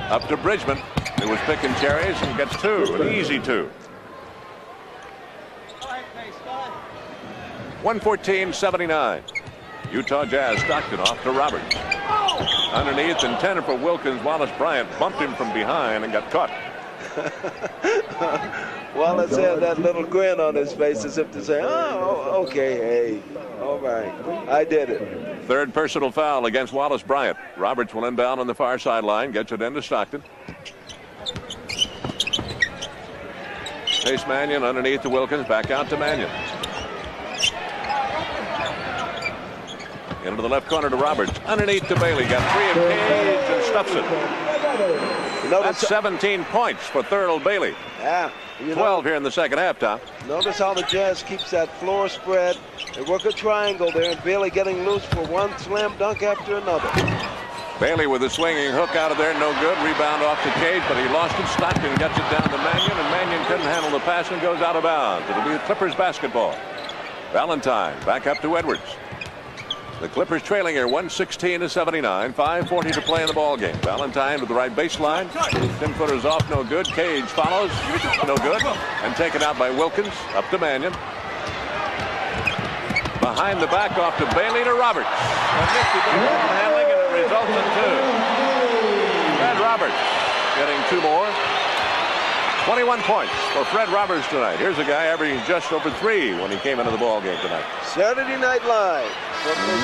Up to Bridgeman, who was picking cherries and gets 2, an easy 2. 114-79. Utah Jazz. Stockton off to Roberts. Underneath, intended for Wilkins. Wallace Bryant bumped him from behind and got caught. Wallace had that little grin on his face as if to say, oh, okay, hey, all right, I did it. Third personal foul against Wallace Bryant. Roberts will inbound on the far sideline, gets it into Stockton. Pace Mannion underneath to Wilkins, back out to Mannion. Into the left corner to Roberts, underneath to Bailey, got 3 of Cage and stuffs it. That's 17 points for Thurl Bailey. Yeah. 12 here in the second half, Tom. Notice how the Jazz keeps that floor spread. They work a triangle there, and Bailey getting loose for one slam dunk after another. Bailey with a swinging hook out of there, no good. Rebound off to Cage, but he lost it. Stockton gets it down to Mannion, and Mannion couldn't handle the pass and goes out of bounds. It'll be the Clippers basketball. Valentine back up to Edwards. The Clippers trailing here 116-79. 5:40 to play in the ball game. Valentine with the right baseline. 10-footers off, no good. Cage follows, no good. And taken out by Wilkins. Up to Mannion. Behind the back off to Bailey to Roberts. And nifty handling, and it results in 2. Fred Roberts getting 2 more. 21 points for Fred Roberts tonight. Here's a guy averaging just over 3 when he came into the ball game tonight. Saturday Night Live.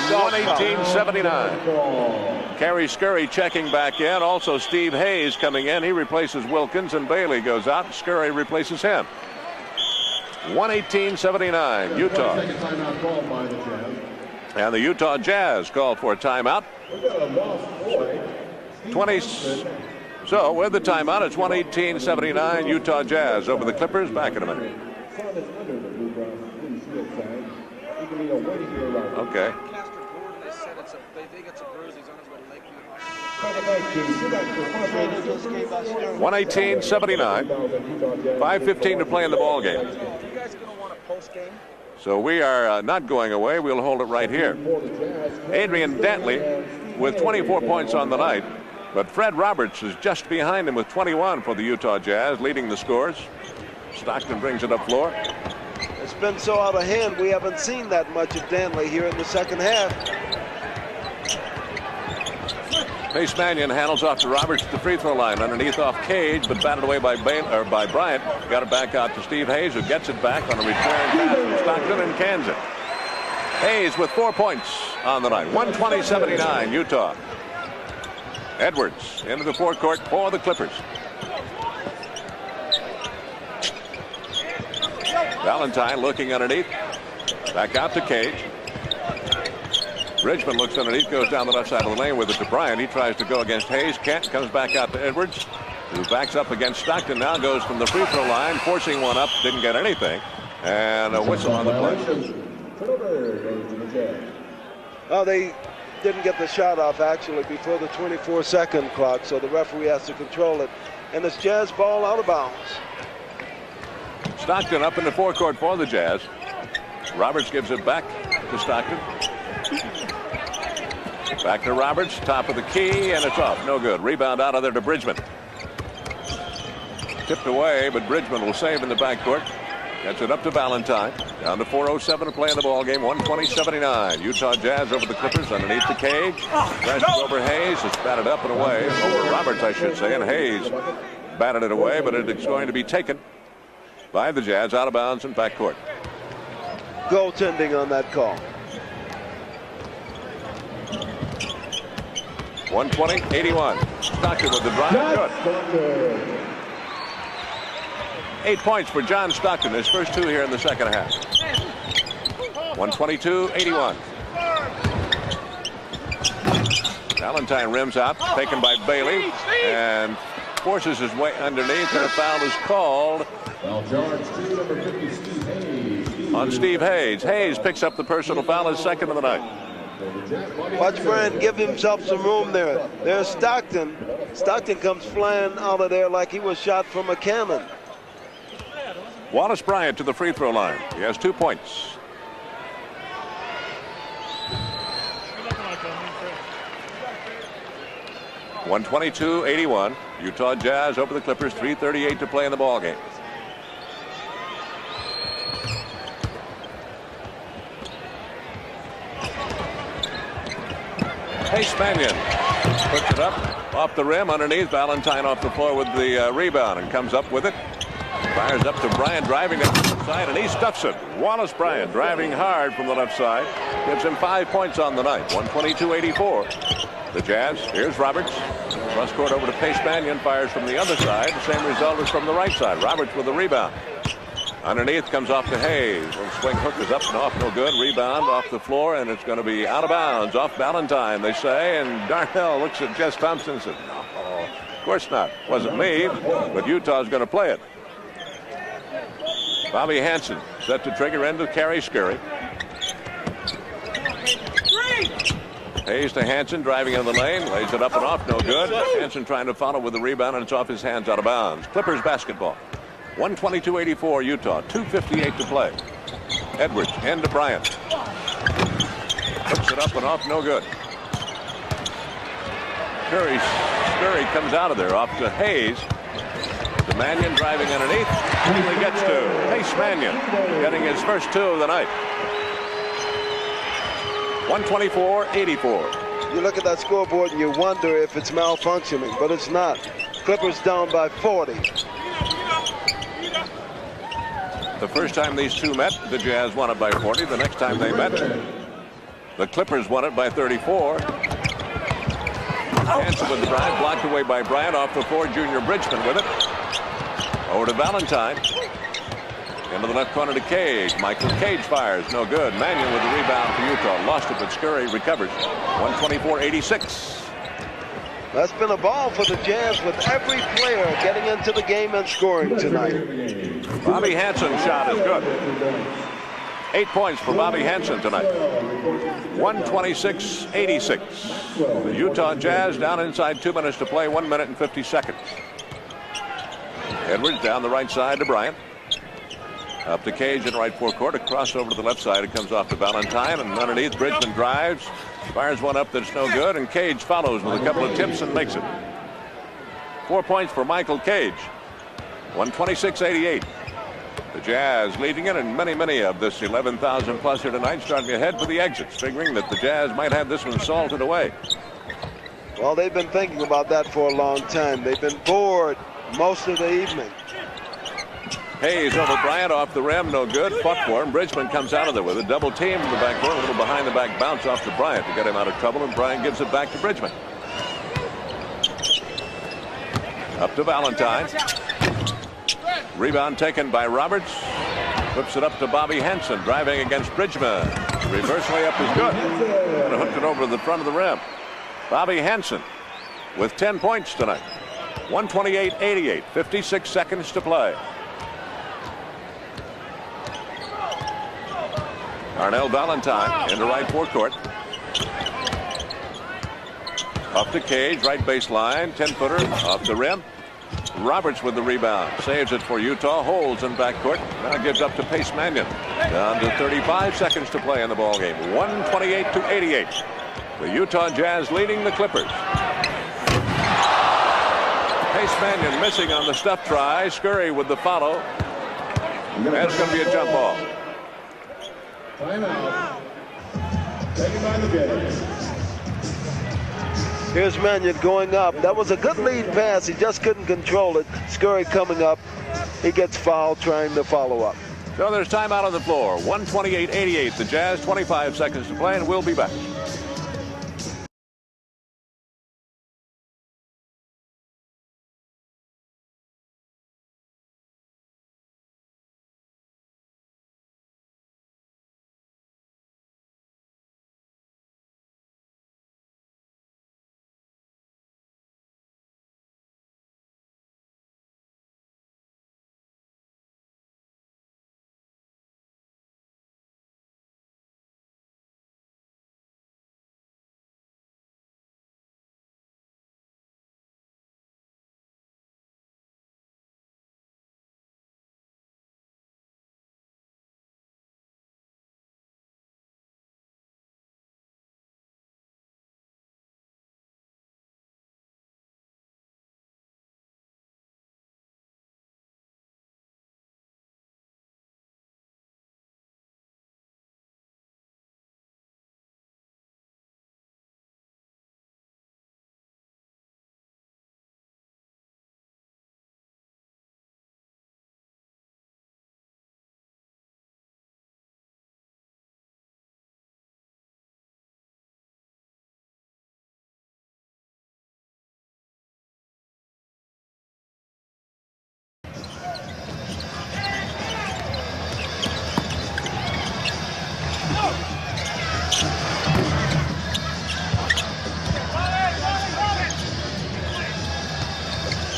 118-79. Kerry Scurry checking back in. Also Steve Hayes coming in. He replaces Wilkins, and Bailey goes out. Scurry replaces him. 118-79, Utah. Second timeout called by the Jazz. And the Utah Jazz called for a timeout. We've got a lost boy. 20. So with the timeout, it's 118-79, Utah Jazz over the Clippers. Back in a minute. Sun is under the blue shield sign. He can be a waiting here right. Okay. Castor Gordon, they said they think it's a bruise. He's on his way to Lakeview. 118-79. 5:15 to play in the ball game. You guys going to want a post game? So we are not going away. We'll hold it right here. Adrian Dantley with 24 points on the night, but Fred Roberts is just behind him with 21 for the Utah Jazz, leading the scores. Stockton brings it up floor. It's been so out of hand, we haven't seen that much of Dantley here in the second half. Pace Mannion handles off to Roberts at the free throw line. Underneath off Cage, but batted away by Bryant. Got it back out to Steve Hayes, who gets it back on a return pass from Stockton and cans it. Hayes with 4 points on the night. 120-79, Utah. Edwards into the forecourt for the Clippers. Valentine looking underneath. Back out to Cage. Bridgeman looks underneath, goes down the left side of the lane with it to Bryant. He tries to go against Hayes. Can't. Comes back out to Edwards, who backs up against Stockton. Now goes from the free throw line, forcing one up. Didn't get anything. And a whistle on the play. Oh, they didn't get the shot off actually before the 24-second clock, so the referee has to control it. And it's Jazz ball out of bounds. Stockton up in the forecourt for the Jazz. Roberts gives it back to Stockton. Back to Roberts, top of the key, and it's off. No good. Rebound out of there to Bridgeman. Tipped away, but Bridgeman will save in the backcourt. Gets it up to Valentine. Down to 4:07 to play in the ball game. 120-79. Utah Jazz over the Clippers underneath the Cage. Crashes over Hayes. It's batted up and away. Over Roberts, I should say. And Hayes batted it away, but it's going to be taken by the Jazz out of bounds in backcourt. Goaltending on that call. 120-81. Stockton with the drive. Good. 8 points for John Stockton, his first 2 here in the second half. 122-81. Valentine rims out, taken by Bailey, and forces his way underneath, and a foul is called on Steve Hayes. Hayes picks up the personal foul, his second of the night. Watch Bryant give himself some room there. There's Stockton. Stockton comes flying out of there like he was shot from a cannon. Wallace Bryant to the free throw line. He has 2 points. (122-81). Utah Jazz over the Clippers. 3:38 to play in the ball game. Pace Mannion puts it up off the rim underneath. Valentine off the floor with the rebound and comes up with it. Fires up to Bryant, driving down the left side, and he stuffs it. Wallace Bryant driving hard from the left side. Gives him 5 points on the night. 122-84. The Jazz. Here's Roberts. Cross court over to Pace Mannion. Fires from the other side. The same result as from the right side. Roberts with the rebound. Underneath comes off to Hayes. Little swing hook is up and off, no good. Rebound off the floor, and it's going to be out of bounds. Off Valentine, they say. And Darnell looks at Jess Thompson and says, no, of course not. Wasn't me, but Utah's going to play it. Bobby Hansen set to trigger end to Carey Scurry. Hayes to Hansen, driving in the lane. Lays it up and off, no good. Hansen trying to follow with the rebound, and it's off his hands, out of bounds. Clippers basketball. 122-84 Utah. 2:58 to play. Edwards, end to Bryant. Hooks it up and off, no good. Scurry comes out of there, off to Hayes. The Mannion driving underneath. Finally gets to Pace Mannion, getting his first 2 of the night. 124-84. You look at that scoreboard and you wonder if it's malfunctioning, but it's not. Clippers down by 40. The first time these two met, the Jazz won it by 40. The next time they met, the Clippers won it by 34. Hansen with the drive, blocked away by Bryant. Off the floor, Junior Bridgeman with it. Over to Valentine. Into the left corner to Cage. Michael Cage fires. No good. Mannion with the rebound for Utah. Lost it, but Scurry recovers. 124-86. That's been a ball for the Jazz with every player getting into the game and scoring tonight. Bobby Hansen's shot is good. 8 points for Bobby Hansen tonight. 126-86. The Utah Jazz down inside 2 minutes to play. 1 minute and 50 seconds. Edwards down the right side to Bryant. Up to Cage in right forecourt. A crossover to the left side. It comes off to Valentine, and underneath Bridgeman drives. Fires one up that's no good, and Cage follows with a couple of tips and makes it. 4 points for Michael Cage. 126-88. The Jazz leading it, and many of this 11,000 plus here tonight starting ahead for the exits, figuring that the Jazz might have this one salted away. Well, they've been thinking about that for a long time. They've been bored most of the evening. Hayes over Bryant off the rim, no good. Fought for him. Bridgeman comes out of there with a double team in the backcourt. A little behind the back bounce off to Bryant to get him out of trouble, and Bryant gives it back to Bridgeman. Up to Valentine. Rebound taken by Roberts. Flips it up to Bobby Hansen, driving against Bridgeman. Reverse layup is good. And hooked it over the front of the rim. Bobby Hansen with 10 points tonight. 128-88. 56 seconds to play. Arnell Valentine into right forecourt. Up to Cage, right baseline, 10-footer off the rim. Roberts with the rebound, saves it for Utah, holds in backcourt. Now gives up to Pace Mannion. Down to 35 seconds to play in the ball game. 128-88. The Utah Jazz leading the Clippers. Pace Mannion missing on the stuff try. Scurry with the follow. That's going to be a jump ball. Timeout. Taken by the Jazz. Here's Mannion going up. That was a good lead pass. He just couldn't control it. Scurry coming up. He gets fouled trying to follow up. So there's timeout on the floor. 128-88. The Jazz, 25 seconds to play, and we'll be back.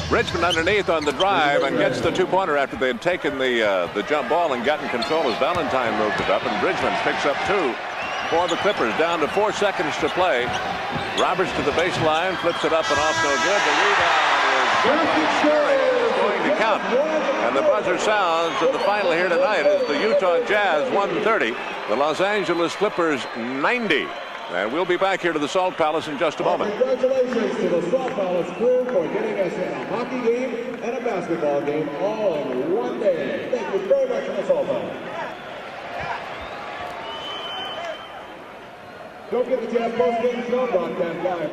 Bridgeman underneath on the drive and gets the two-pointer after they had taken the jump ball and gotten control as Valentine moved it up, and Bridgeman picks up 2 for the Clippers. Down to 4 seconds to play. Roberts to the baseline, flips it up and off, no good. The rebound is going to count. And the buzzer sounds at the final here tonight is the Utah Jazz 130, the Los Angeles Clippers 90. And we'll be back here to the Salt Palace in just a moment. Congratulations to the Salt Palace crew for getting us in a hockey game and a basketball game all in one day. Thank you very much for the Salt Palace. Don't get the Jazz post-game show broadcast live.